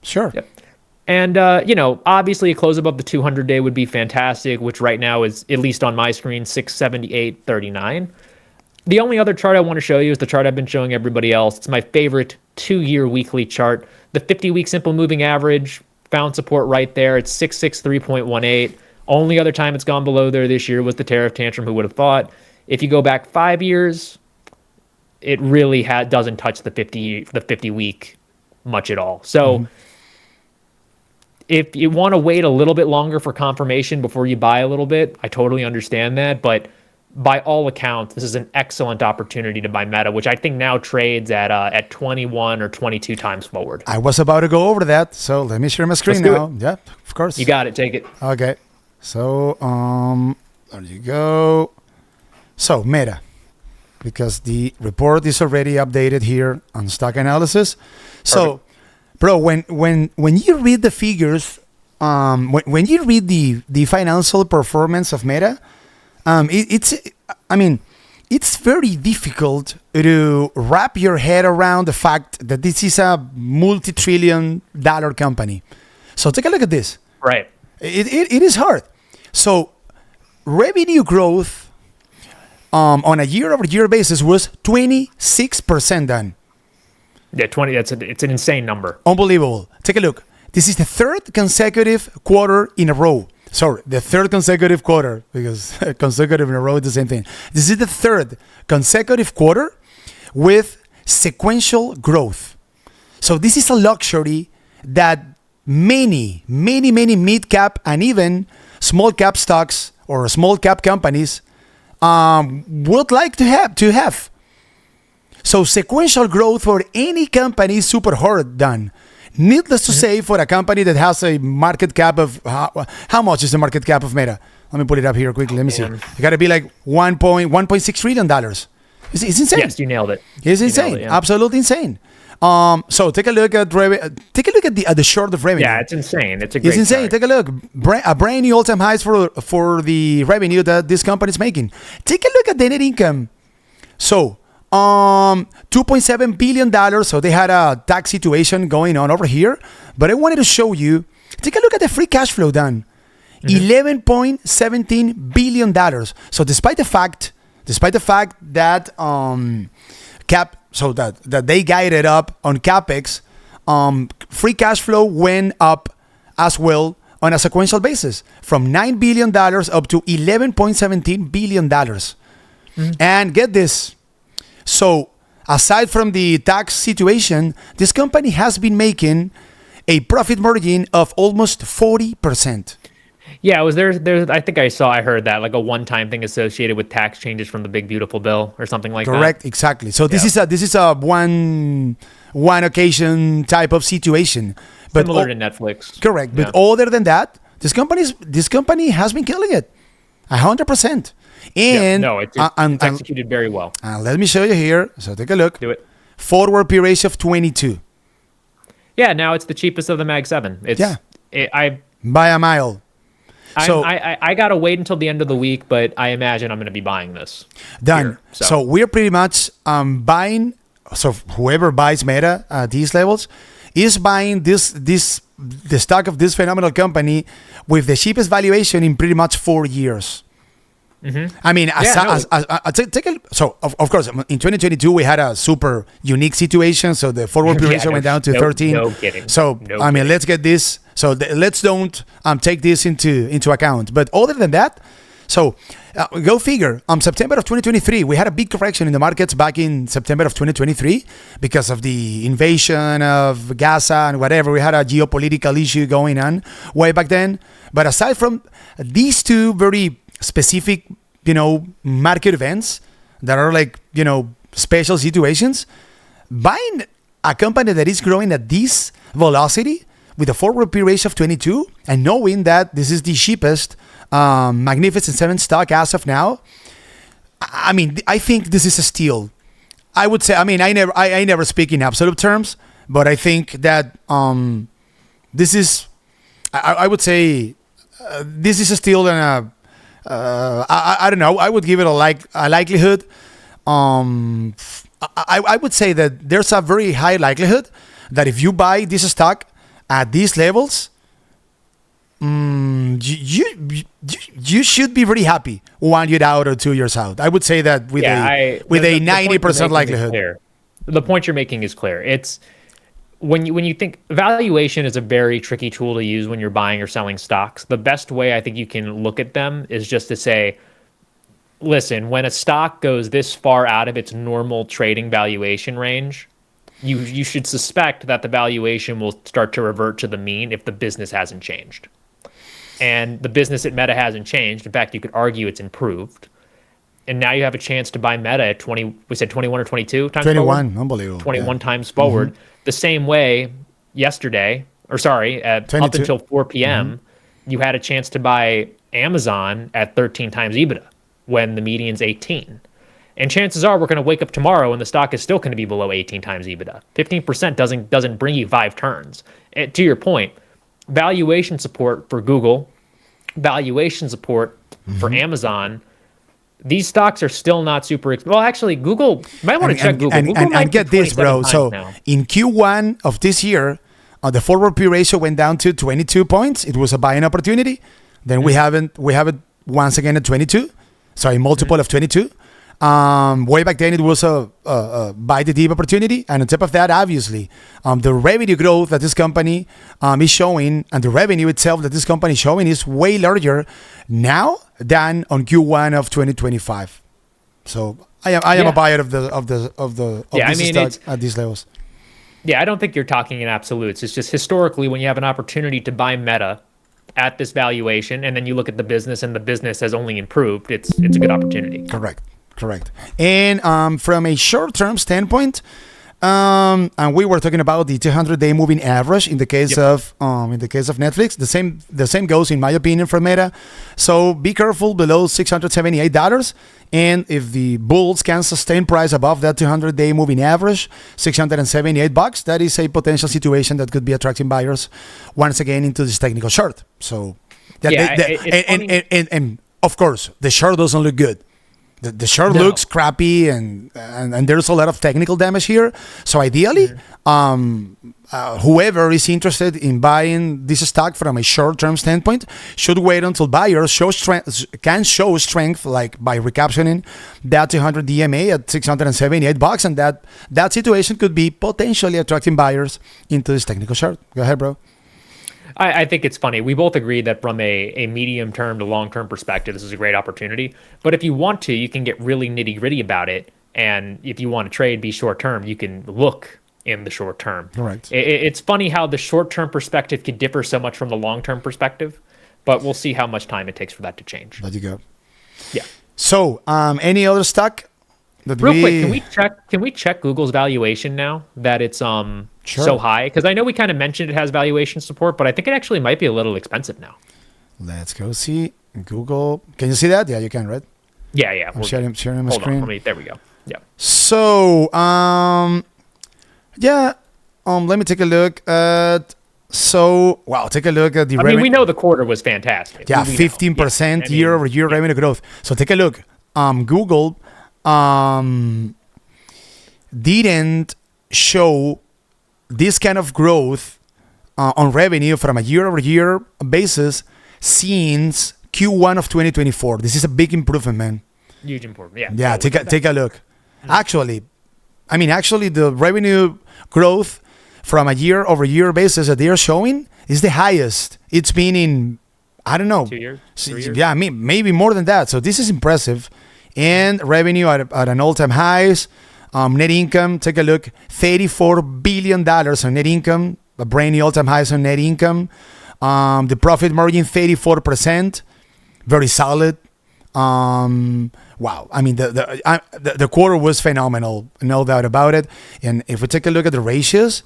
Sure. Yep. And obviously a close above the 200-day would be fantastic, which right now is, at least on my screen, 678.39. The only other chart I want to show you is the chart I've been showing everybody else. It's my favorite 2-year weekly chart. The 50-week simple moving average found support right there. It's 663.18. Only other time it's gone below there this year was the tariff tantrum. Who would have thought? If you go back 5 years, it really doesn't touch the 50-week much at all. So if you want to wait a little bit longer for confirmation before you buy a little bit, I totally understand that. But by all accounts, this is an excellent opportunity to buy Meta, which I think now trades at 21 or 22 times forward. I was about to go over that, so let me share my screen Let's do now. Yep, of course. You got it. Take it. Okay. So there you go. So Meta, because the report is already updated here on stock analysis. So, bro, when you read the figures, when you read the financial performance of Meta, it's very difficult to wrap your head around the fact that this is a multi-trillion-dollar company. So take a look at this. Right. It is hard. So revenue growth on a year-over-year basis was 26% done. Yeah, 20. It's an insane number. Unbelievable. Take a look. This is the third consecutive quarter in a row. Sorry, the third consecutive quarter, because consecutive in a row is the same thing. This is the third consecutive quarter with sequential growth. So this is a luxury that many mid-cap and even small-cap stocks or small-cap companies would like to have. So sequential growth for any company is super hard done. Needless to say, for a company that has a market cap of how much is the market cap of Meta? Let me put it up here quickly. Let me see. It got to be like $1.6 trillion. It's insane. Yes, you nailed it. It's insane. Nailed it, yeah. Absolutely insane. So take a look at the short of revenue. Yeah, it's insane. It's a great It's insane. chart. Take a look. A brand new all-time highs for the revenue that this company is making. Take a look at the net income. So, $2.7 billion. So they had a tax situation going on over here. But I wanted to show you. Take a look at the free cash flow done. $11.17 billion. So despite the fact that that they guided up on capex, free cash flow went up as well on a sequential basis from $9 billion up to $11.17 billion. And get this. So aside from the tax situation, this company has been making a profit margin of almost 40%. Yeah, it was there. I think I heard that, like a one-time thing associated with tax changes from the big beautiful bill or something like that. Correct, exactly. So this is a one occasion type of situation. But Similar to Netflix. correct. Yeah. But other than that, this company has been killing it, 100%. And No, it's executed very well. let me show you here. So take a look. Do it. Forward P ratio of 22. Yeah, now it's the cheapest of the Mag 7. Yeah. I By a mile. So I gotta wait until the end of the week, but I imagine I'm gonna be buying this. done. Here, So we're pretty much buying. So whoever buys Meta at these levels is buying the stock of this phenomenal company with the cheapest valuation in pretty much 4 years. I mean, take a so of course in 2022 we had a super unique situation. So the forward P ratio went down to 13. No kidding. So I mean, let's get this. So let's don't take this into account. But other than that, so go figure. September of 2023, we had a big correction in the markets back in September of 2023 because of the invasion of Gaza and whatever. We had a geopolitical issue going on way back then. But aside from these two very specific, market events that are like, special situations, buying a company that is growing at this velocity with a forward P ratio of 22 and knowing that this is the cheapest Magnificent Seven stock as of now, I mean, I think this is a steal. I would say, I mean, I never speak in absolute terms, but I think that this is, I would say, this is a steal and I don't know. I would give it a likelihood. I would say that there's a very high likelihood that if you buy this stock at these levels, you should be very happy 1 year out or 2 years out. I would say that with a 90% likelihood. The point you're making is clear. It's when you think valuation is a very tricky tool to use when you're buying or selling stocks. The best way I think you can look at them is just to say, listen, when a stock goes this far out of its normal trading valuation range, you should suspect that the valuation will start to revert to the mean if the business hasn't changed. And the business at Meta hasn't changed. In fact, you could argue it's improved. And now you have a chance to buy Meta at 20, we said 21 or 22 times 21, forward? unbelievable. 21 times forward. The same way yesterday, up until 4 p.m., you had a chance to buy Amazon at 13 times EBITDA when the median's 18. And chances are we're going to wake up tomorrow and the stock is still going to be below 18 times EBITDA. 15% doesn't bring you 5 turns. To your point, valuation support for Google, valuation support for Amazon, these stocks are still not super. Well, actually, Google might want to check Google. And get this, bro. So now. In Q1 of this year, the forward P ratio went down to 22 points. It was a buying opportunity. Then we have it once again at 22. So a multiple of 22. Way back then, it was a buy the dip opportunity. And on top of that, obviously, the revenue growth that this company is showing and the revenue itself that this company is showing is way larger now than on Q1 of 2025. So I am a buyer of this stock at these levels. Yeah, I don't think you're talking in absolutes. It's just historically when you have an opportunity to buy Meta at this valuation and then you look at the business and the business has only improved, it's a good opportunity. Correct. And from a short-term standpoint, and we were talking about the 200-day moving average in the case of Netflix. The same goes in my opinion for Meta. So be careful below $678. And if the bulls can sustain price above that 200-day moving average, $678, that is a potential situation that could be attracting buyers once again into this technical short. So and of course the short doesn't look good. The short looks crappy and there's a lot of technical damage here. So ideally, whoever is interested in buying this stock from a short-term standpoint should wait until buyers can show strength, like by recapturing that 200 DMA at $678, and that situation could be potentially attracting buyers into this technical short. Go ahead, bro. I think it's funny. We both agree that from a medium-term to long-term perspective, this is a great opportunity. But if you want to, you can get really nitty-gritty about it. And if you want to trade, be short-term, you can look in the short term. Correct. It's funny how the short-term perspective could differ so much from the long-term perspective. But we'll see how much time it takes for that to change. There you go. Yeah. So any other stock that Real quick, we can we check Google's valuation now that it's so sure. high? Because I know we kind of mentioned it has valuation support, but I think it actually might be a little expensive now. Let's go see Google. Can you see that? Yeah, you can, right? Yeah. I'm sharing my Hold screen. on, there we go. Yeah. So, yeah, let me take a look at. So, wow, take a look at the I revenue. mean, we know the quarter was fantastic. Yeah, We know. 15% Yeah, I mean, year-over-year yeah. revenue growth. So take a look. Google didn't show this kind of growth on revenue from a year-over-year basis since Q1 of 2024. This is a big improvement, man. Huge improvement. Yeah. Yeah, totally. take a look. Actually, the revenue growth from a year-over-year basis that they are showing is the highest it's been in, I don't know, 2 years, 3 years. yeah, maybe more than that. So this is impressive. And revenue at an all-time highs. Net income, take a look, $34 billion on net income, a brand new all-time highs on net income. The profit margin, 34%, very solid. Wow, I mean the quarter was phenomenal, no doubt about it. And if we take a look at the ratios,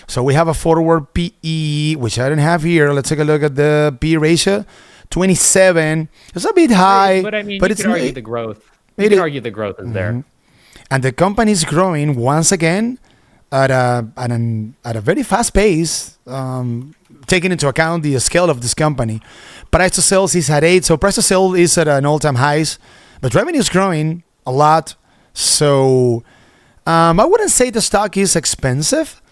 so we have a forward PE, which I don't have here. Let's take a look at the PE ratio, 27. It's a bit high, But I mean, but you it's could argue the growth. You could argue the growth is there. and the company is growing once again at a very fast pace, taking into account the scale of this company. Price to sales is at 8, so price to sales is at an all-time highs, but revenue is growing a lot. So I wouldn't say the stock is expensive.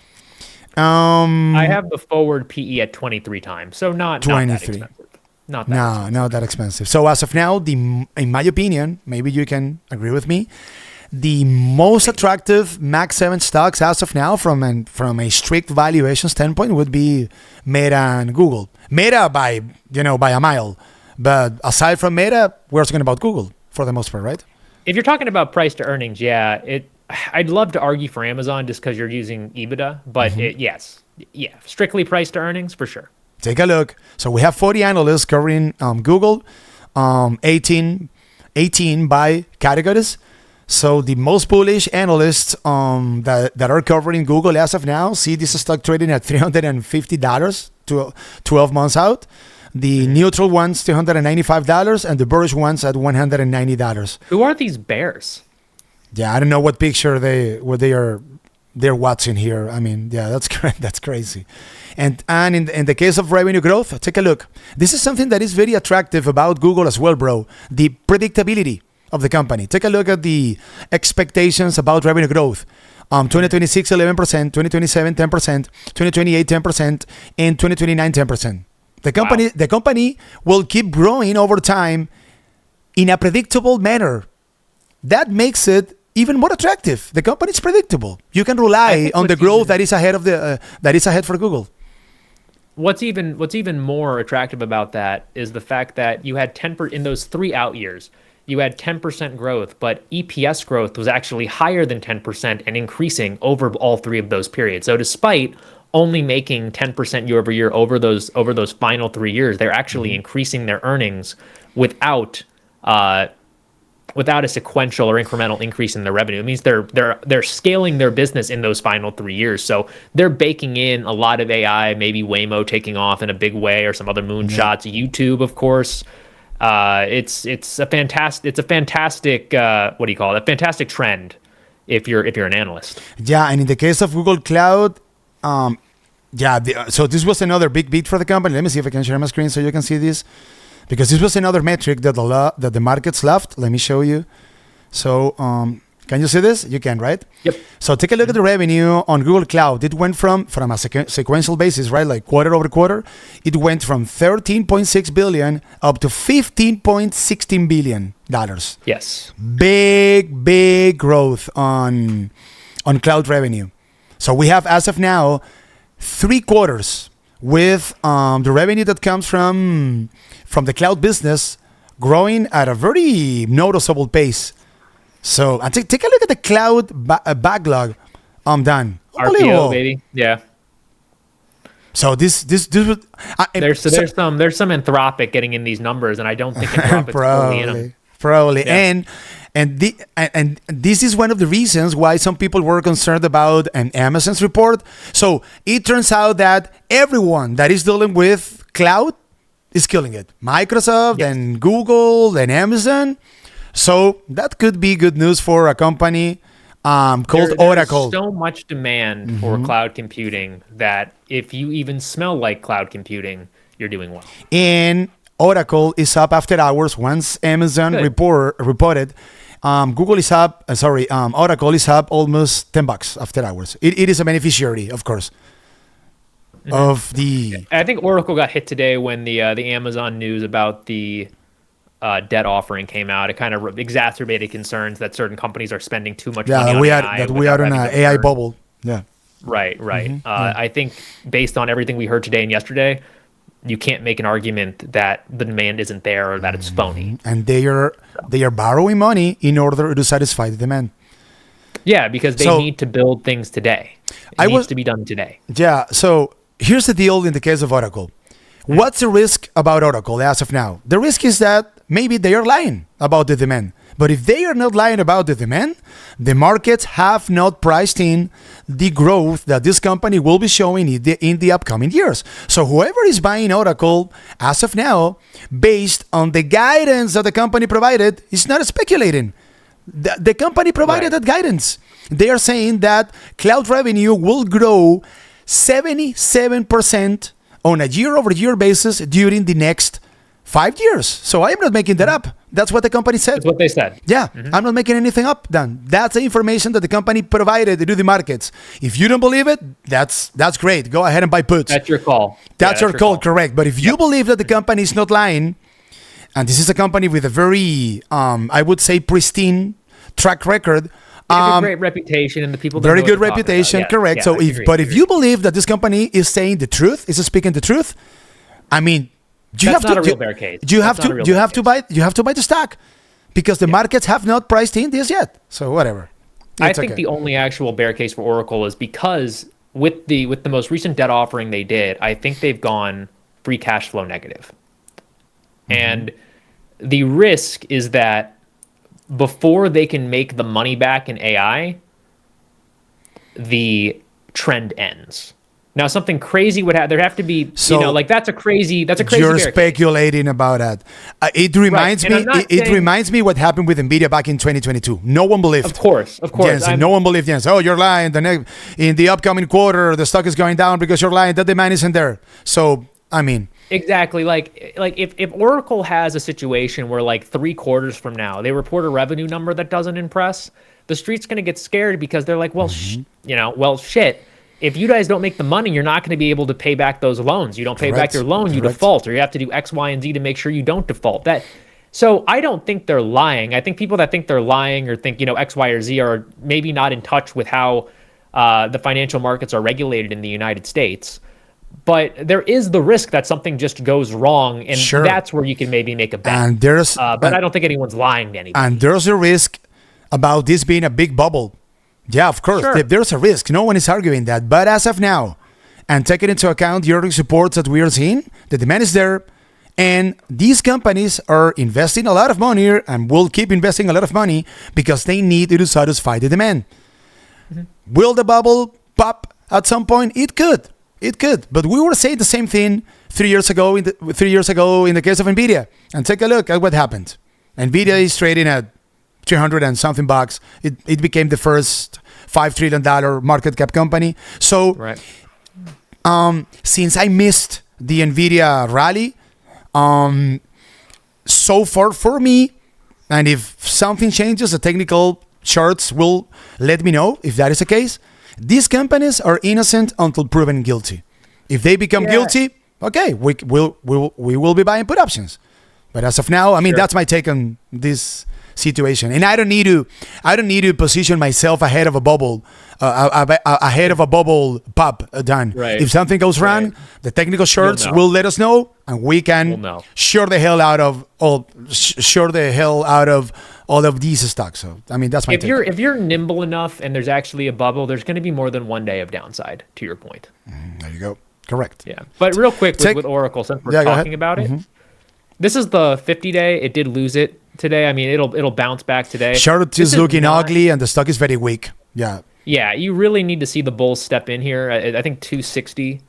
I have the forward PE at 23 times, so not that 23. expensive. Not that expensive. Not that expensive. So as of now, in my opinion, maybe you can agree with me, the most attractive Max 7 stocks as of now from a strict valuation standpoint would be Meta and Google. Meta by a mile. But aside from Meta, we're talking about Google for the most part, right? If you're talking about price to earnings, I'd love to argue for Amazon just because you're using EBITDA, but strictly price to earnings for sure. Take a look. So we have 40 analysts covering Google, 18 by categories. So the most bullish analysts that are covering Google as of now see this stock trading at $350 to 12 months out. The neutral ones $295 and the bearish ones at $190. Who are these bears? Yeah, I don't know what picture they're watching here. I mean, yeah, that's crazy. And in the case of revenue growth, take a look. This is something that is very attractive about Google as well, bro. The predictability of the company. Take a look at the expectations about revenue growth. 2026, 11%, 2027, 10%, 2028, 10%, and 2029, 10%. The company will keep growing over time in a predictable manner. That makes it even more attractive. The company is predictable. You can rely on the growth that is ahead for Google. What's even more attractive about that is the fact that you had 10% in those 3 out years. You had 10% growth, but EPS growth was actually higher than 10% and increasing over all 3 of those periods. So despite only making 10% year over year over those final 3 years, they're actually increasing their earnings without a sequential or incremental increase in their revenue. It means they're scaling their business in those final 3 years. So they're baking in a lot of AI, maybe Waymo taking off in a big way or some other moonshots. YouTube, of course. It's a fantastic a fantastic trend if you're an analyst. Yeah, and in the case of Google Cloud, so this was another big beat for the company. Let me see if I can share my screen so you can see this, because this was another metric that the markets loved. Let me show you. So can you see this? You can, right? Yep. So take a look at the revenue on Google Cloud. It went from a sequential basis, right, like quarter over quarter. It went from $13.6 billion up to $15.16 billion. Yes. Big growth on cloud revenue. So we have, as of now, 3 quarters with the revenue that comes from the cloud business growing at a very noticeable pace. So take a look at the cloud backlog. I'm done. RPO, baby. Yeah. So this was There's some Anthropic getting in these numbers, and I don't think Anthropic's fully in them. Probably. Yeah. And this is one of the reasons why some people were concerned about an Amazon's report. So it turns out that everyone that is dealing with cloud is killing it. Microsoft and Google and Amazon. So that could be good news for a company called Oracle. There's so much demand for cloud computing that if you even smell like cloud computing, you're doing well. And Oracle is up after hours. Once Amazon reported, Google is up. Oracle is up almost $10 after hours. It is a beneficiary, of course, of the. I think Oracle got hit today when the Amazon news about the debt offering came out. It kind of exacerbated concerns that certain companies are spending too much money on AI. We are in an AI bubble. Yeah. Right. I think based on everything we heard today and yesterday, you can't make an argument that the demand isn't there or that it's phony. And they are borrowing money in order to satisfy the demand. Yeah, because they need to build things today. It needs to be done today. Yeah. So here's the deal in the case of Oracle. What's the risk about Oracle as of now? The risk is that maybe they are lying about the demand. But if they are not lying about the demand, the markets have not priced in the growth that this company will be showing in the upcoming years. So whoever is buying Oracle as of now, based on the guidance that the company provided, is not speculating. The company provided that guidance. They are saying that cloud revenue will grow 77% on a year-over-year basis during the next 5 years. So I'm not making that up. That's what the company said. That's what they said. Yeah, I'm not making anything up, Dan. That's the information that the company provided to the markets. If you don't believe it, that's great. Go ahead and buy puts. That's your call. That's your call, correct. But if you believe that the company is not lying, and this is a company with a very, I would say, pristine track record. A great reputation, and the people. Very good reputation, correct. So, if you believe that this company is saying the truth, is speaking the truth, I mean, that's not a real bear case. You have to buy the stock because the markets have not priced in this yet. So whatever. I think the only actual bear case for Oracle is because with the most recent debt offering they did, I think they've gone free cash flow negative. And the risk is that before they can make the money back in AI, the trend ends. Now, something crazy would have. There'd have to be, that's a crazy. You're speculating about that. It reminds me. It reminds me what happened with Nvidia back in 2022. No one believed. Of course. Jensen, no one believed Jensen. Oh, you're lying. In the upcoming quarter, the stock is going down because you're lying. That demand isn't there. So, I mean. Exactly. Like if Oracle has a situation where like 3 quarters from now they report a revenue number that doesn't impress, the street's going to get scared because they're like, well, shit. If you guys don't make the money, you're not going to be able to pay back those loans. You don't pay back your loan, you default, or you have to do X, Y, and Z to make sure you don't default. So I don't think they're lying. I think people that think they're lying or think, X, Y, or Z are maybe not in touch with how the financial markets are regulated in the United States. But there is the risk that something just goes wrong, and that's where you can maybe make a bet. And but I don't think anyone's lying to anybody. And there's a risk about this being a big bubble. Yeah, of course. There's a risk. No one is arguing that. But as of now, and taking into account the earnings reports that we are seeing, the demand is there. And these companies are investing a lot of money and will keep investing a lot of money because they need to satisfy the demand. Will the bubble pop at some point? It could. But we were saying the same thing 3 years ago in the case of Nvidia. And take a look at what happened. Nvidia is trading at 300 and something bucks. It became the first $5 trillion market cap company. So, since I missed the Nvidia rally, so far for me, and if something changes, the technical charts will let me know if that is the case. These companies are innocent until proven guilty. If they become guilty, okay, we will be buying put options. But as of now, I mean, that's my take on this situation, and I don't need to position myself ahead of a bubble, ahead of a bubble pop. Done. Right. If something goes wrong, the technical charts will let us know, and we can shore the hell out of all of these stocks. So I mean, that's my take. If you're nimble enough, and there's actually a bubble, there's going to be more than one day of downside. To your point. There you go. Correct. Yeah, but real quick with Oracle, since we're talking about it. This is the 50-day. It did lose it today. I mean, it'll bounce back today. Chart is looking ugly, and the stock is very weak. Yeah. Yeah, you really need to see the bulls step in here. I think 260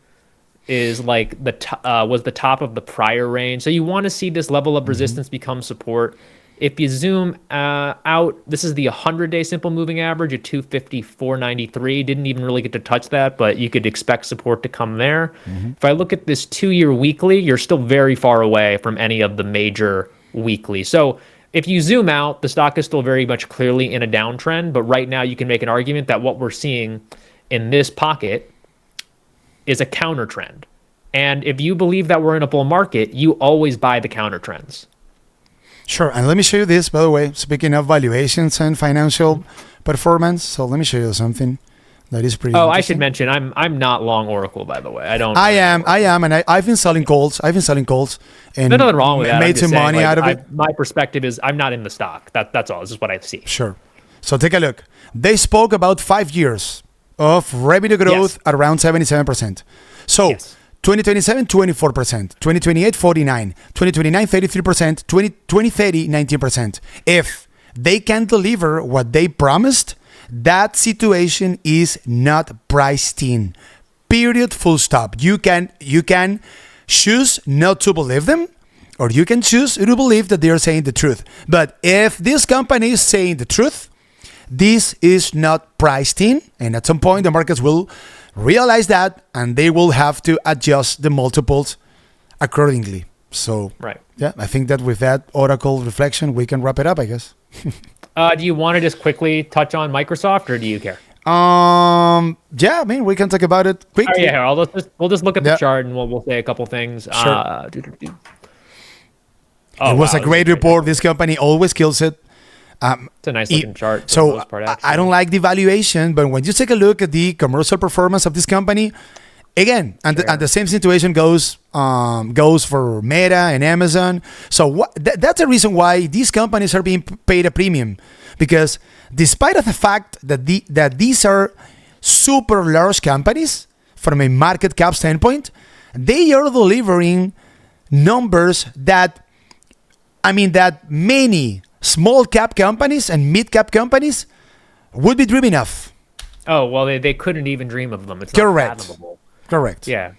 is like was the top of the prior range. So you want to see this level of resistance become support. If you zoom out, this is the 100-day simple moving average at 254.93. Didn't even really get to touch that, but you could expect support to come there. If I look at this 2-year weekly, you're still very far away from any of the major weekly. So if you zoom out, the stock is still very much clearly in a downtrend, but right now you can make an argument that what we're seeing in this pocket is a counter trend. And if you believe that we're in a bull market, you always buy the counter trends. Sure, and let me show you this, by the way, speaking of valuations and financial performance. So let me show you something that is pretty I should mention, I'm not long Oracle, by the way. I am, and I've been selling calls. And there's nothing wrong with that. Made some money out of it. My perspective is I'm not in the stock. That's all. This is what I see. Sure. So take a look. They spoke about 5 years of revenue growth at around 77%. So 2027, 24%, 2028, 49%, 2029, 33%, 2030, 19%. If they can deliver what they promised, that situation is not priced in. Period, full stop. You can choose not to believe them, or you can choose to believe that they are saying the truth. But if this company is saying the truth, this is not priced in, and at some point the markets will realize that, and they will have to adjust the multiples accordingly. So, yeah, I think that with that Oracle reflection, we can wrap it up, I guess. Do you want to just quickly touch on Microsoft, or do you care? Yeah, I mean, we can talk about it quickly. We'll just look at the chart and we'll say a couple things. Sure. It was a great report. This company always kills it. It's a nice looking chart. So I don't like the valuation, but when you take a look at the commercial performance of this company, again, and the same situation goes for Meta and Amazon. So that's the reason why these companies are being paid a premium, because despite of the fact that these are super large companies from a market cap standpoint, they are delivering numbers that many small cap companies and mid cap companies would be dreaming of. Oh, well, they couldn't even dream of them. It's not fathomable. Correct. Yeah.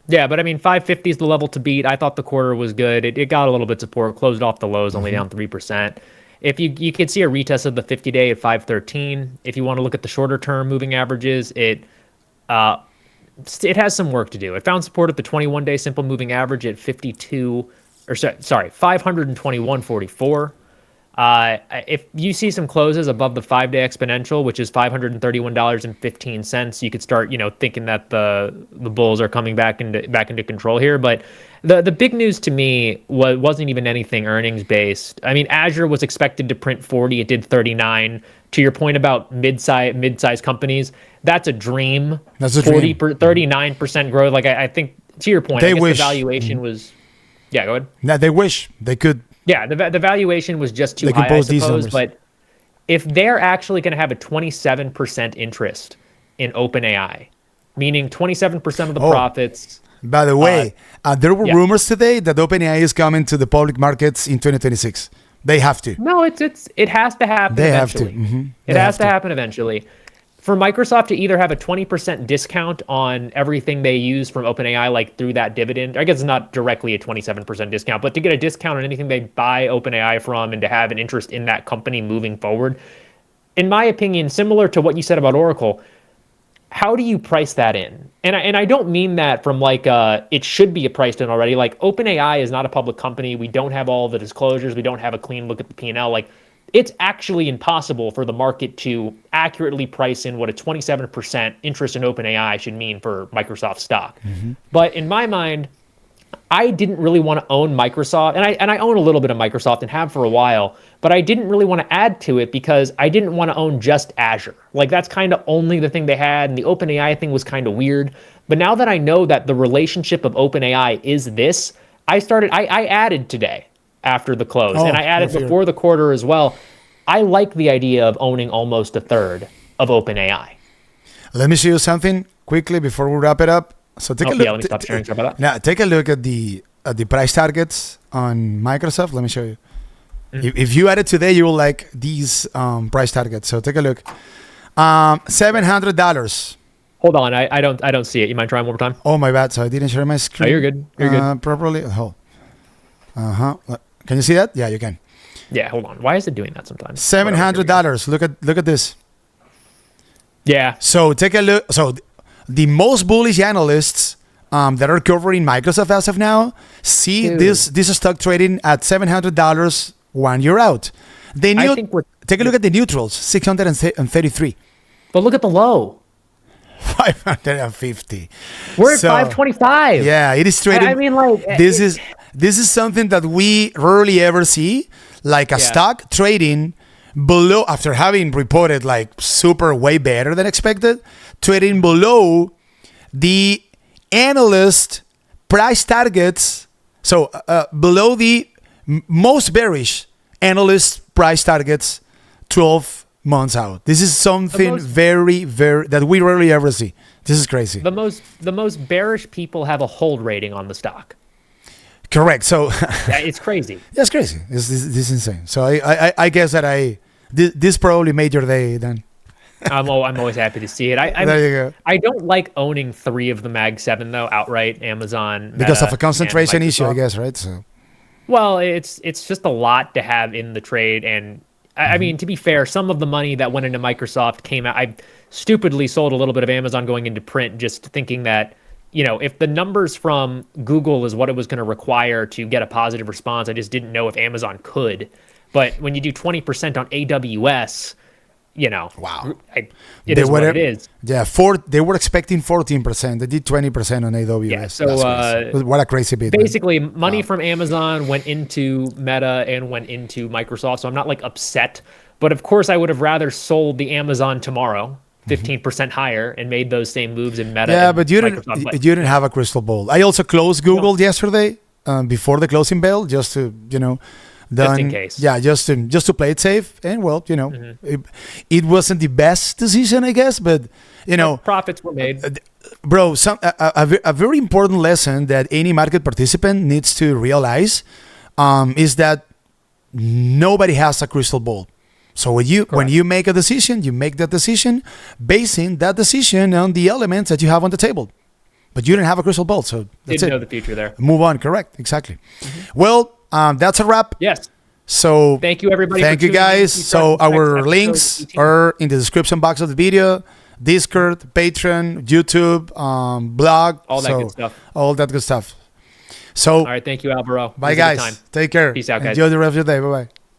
Yeah, but I mean, 550 is the level to beat. I thought the quarter was good. It got a little bit support, closed off the lows, only down 3%. If you could see a retest of the 50-day at 513. If you want to look at the shorter term moving averages, it has some work to do. It found support at the 21-day simple moving average at 521.44. If you see some closes above the 5-day exponential, which is $531.15, you could start, thinking that the bulls are coming back into control here. But the big news to me wasn't even anything earnings based. I mean, Azure was expected to print 40, it did 39. To your point about mid-size companies, that's a dream. That's a 39% growth. Like I think to your point, I guess the valuation was. Yeah, go ahead. Now they wish they could. Yeah, the valuation was just too high, I suppose. But if they're actually going to have a 27% interest in OpenAI, meaning 27% of the profits. By the way, there were rumors today that OpenAI is coming to the public markets in 2026. They have to. No, it has to happen eventually. It has to happen eventually. For Microsoft to either have a 20% discount on everything they use from OpenAI, like through that dividend, I guess it's not directly a 27% discount, but to get a discount on anything they buy OpenAI from and to have an interest in that company moving forward, in my opinion, similar to what you said about Oracle, how do you price that in? And I don't mean that from like it should be priced in already. Like OpenAI is not a public company. We don't have all the disclosures. We don't have a clean look at the P&L. Like, it's actually impossible for the market to accurately price in what a 27% interest in OpenAI should mean for Microsoft stock. But in my mind, I didn't really want to own Microsoft, and I own a little bit of Microsoft and have for a while, but I didn't really want to add to it because I didn't want to own just Azure. Like, that's kind of only the thing they had, and the OpenAI thing was kind of weird. But now that I know that the relationship of OpenAI is this, I added today after the close, and I added before the quarter as well. I like the idea of owning almost a third of OpenAI. Let me show you something quickly before we wrap it up. So take a look. Yeah, let me stop sharing. Now take a look at the price targets on Microsoft. Let me show you. If you add it today, you will like these price targets. So take a look. $700. Hold on, I don't see it. You mind trying one more time? Oh, my bad. So I didn't share my screen. Oh, you're good. You're good. Properly. Oh. Can you see that? Yeah, you can. Yeah, hold on. Why is it doing that sometimes? $700. Look at this. Yeah. So take a look. So the most bullish analysts that are covering Microsoft as of now see this stock trading at $700 1 year out. Take a look at the neutrals, 633. But look at the low. 550. We're at 525. Yeah, it is trading. I mean, like this is something that we rarely ever see, like a stock trading below after having reported like super way better than expected, trading below the analyst price targets. So below the most bearish analyst price targets 12 months out. This is something very that we rarely ever see. This is crazy. The most bearish people have a hold rating on the stock. Correct. So it's crazy. That's crazy. This is insane. So I guess that this probably made your day then. I'm always happy to see it. There you go. I don't like owning 3 of the Mag 7 though outright. Amazon, because Meta, of a concentration issue, I guess, right? So. Well, it's just a lot to have in the trade, and I mean, to be fair, some of the money that went into Microsoft came out. I stupidly sold a little bit of Amazon going into print, just thinking that, if the numbers from Google is what it was going to require to get a positive response, I just didn't know if Amazon could. But when you do 20% on AWS, wow, it is what it is. Yeah, they were expecting 14%. They did 20% on AWS. Yeah, so what a crazy bit. Basically, money from Amazon went into Meta and went into Microsoft. So I'm not like upset, but of course I would have rather sold the Amazon tomorrow 15% higher and made those same moves in Meta. Yeah, but you didn't have a crystal ball. I also closed Google yesterday before the closing bell, just to just in case. Yeah, just to play it safe. And well, it wasn't the best decision, I guess, but profits were made. Bro, a very important lesson that any market participant needs to realize is that nobody has a crystal ball. So when you make a decision, you make that decision basing that decision on the elements that you have on the table. But you didn't have a crystal ball, so that's Didn't know the future there. Move on, correct, exactly. Well, that's a wrap. Yes. So thank you, everybody. Thank you, guys. So our links are in the description box of the video. Discord, Patreon, YouTube, blog. All that good stuff. All that good stuff. So, all right. Thank you, Alvaro. Bye, guys. Take care. Peace out, guys. Enjoy the rest of your day. Bye-bye.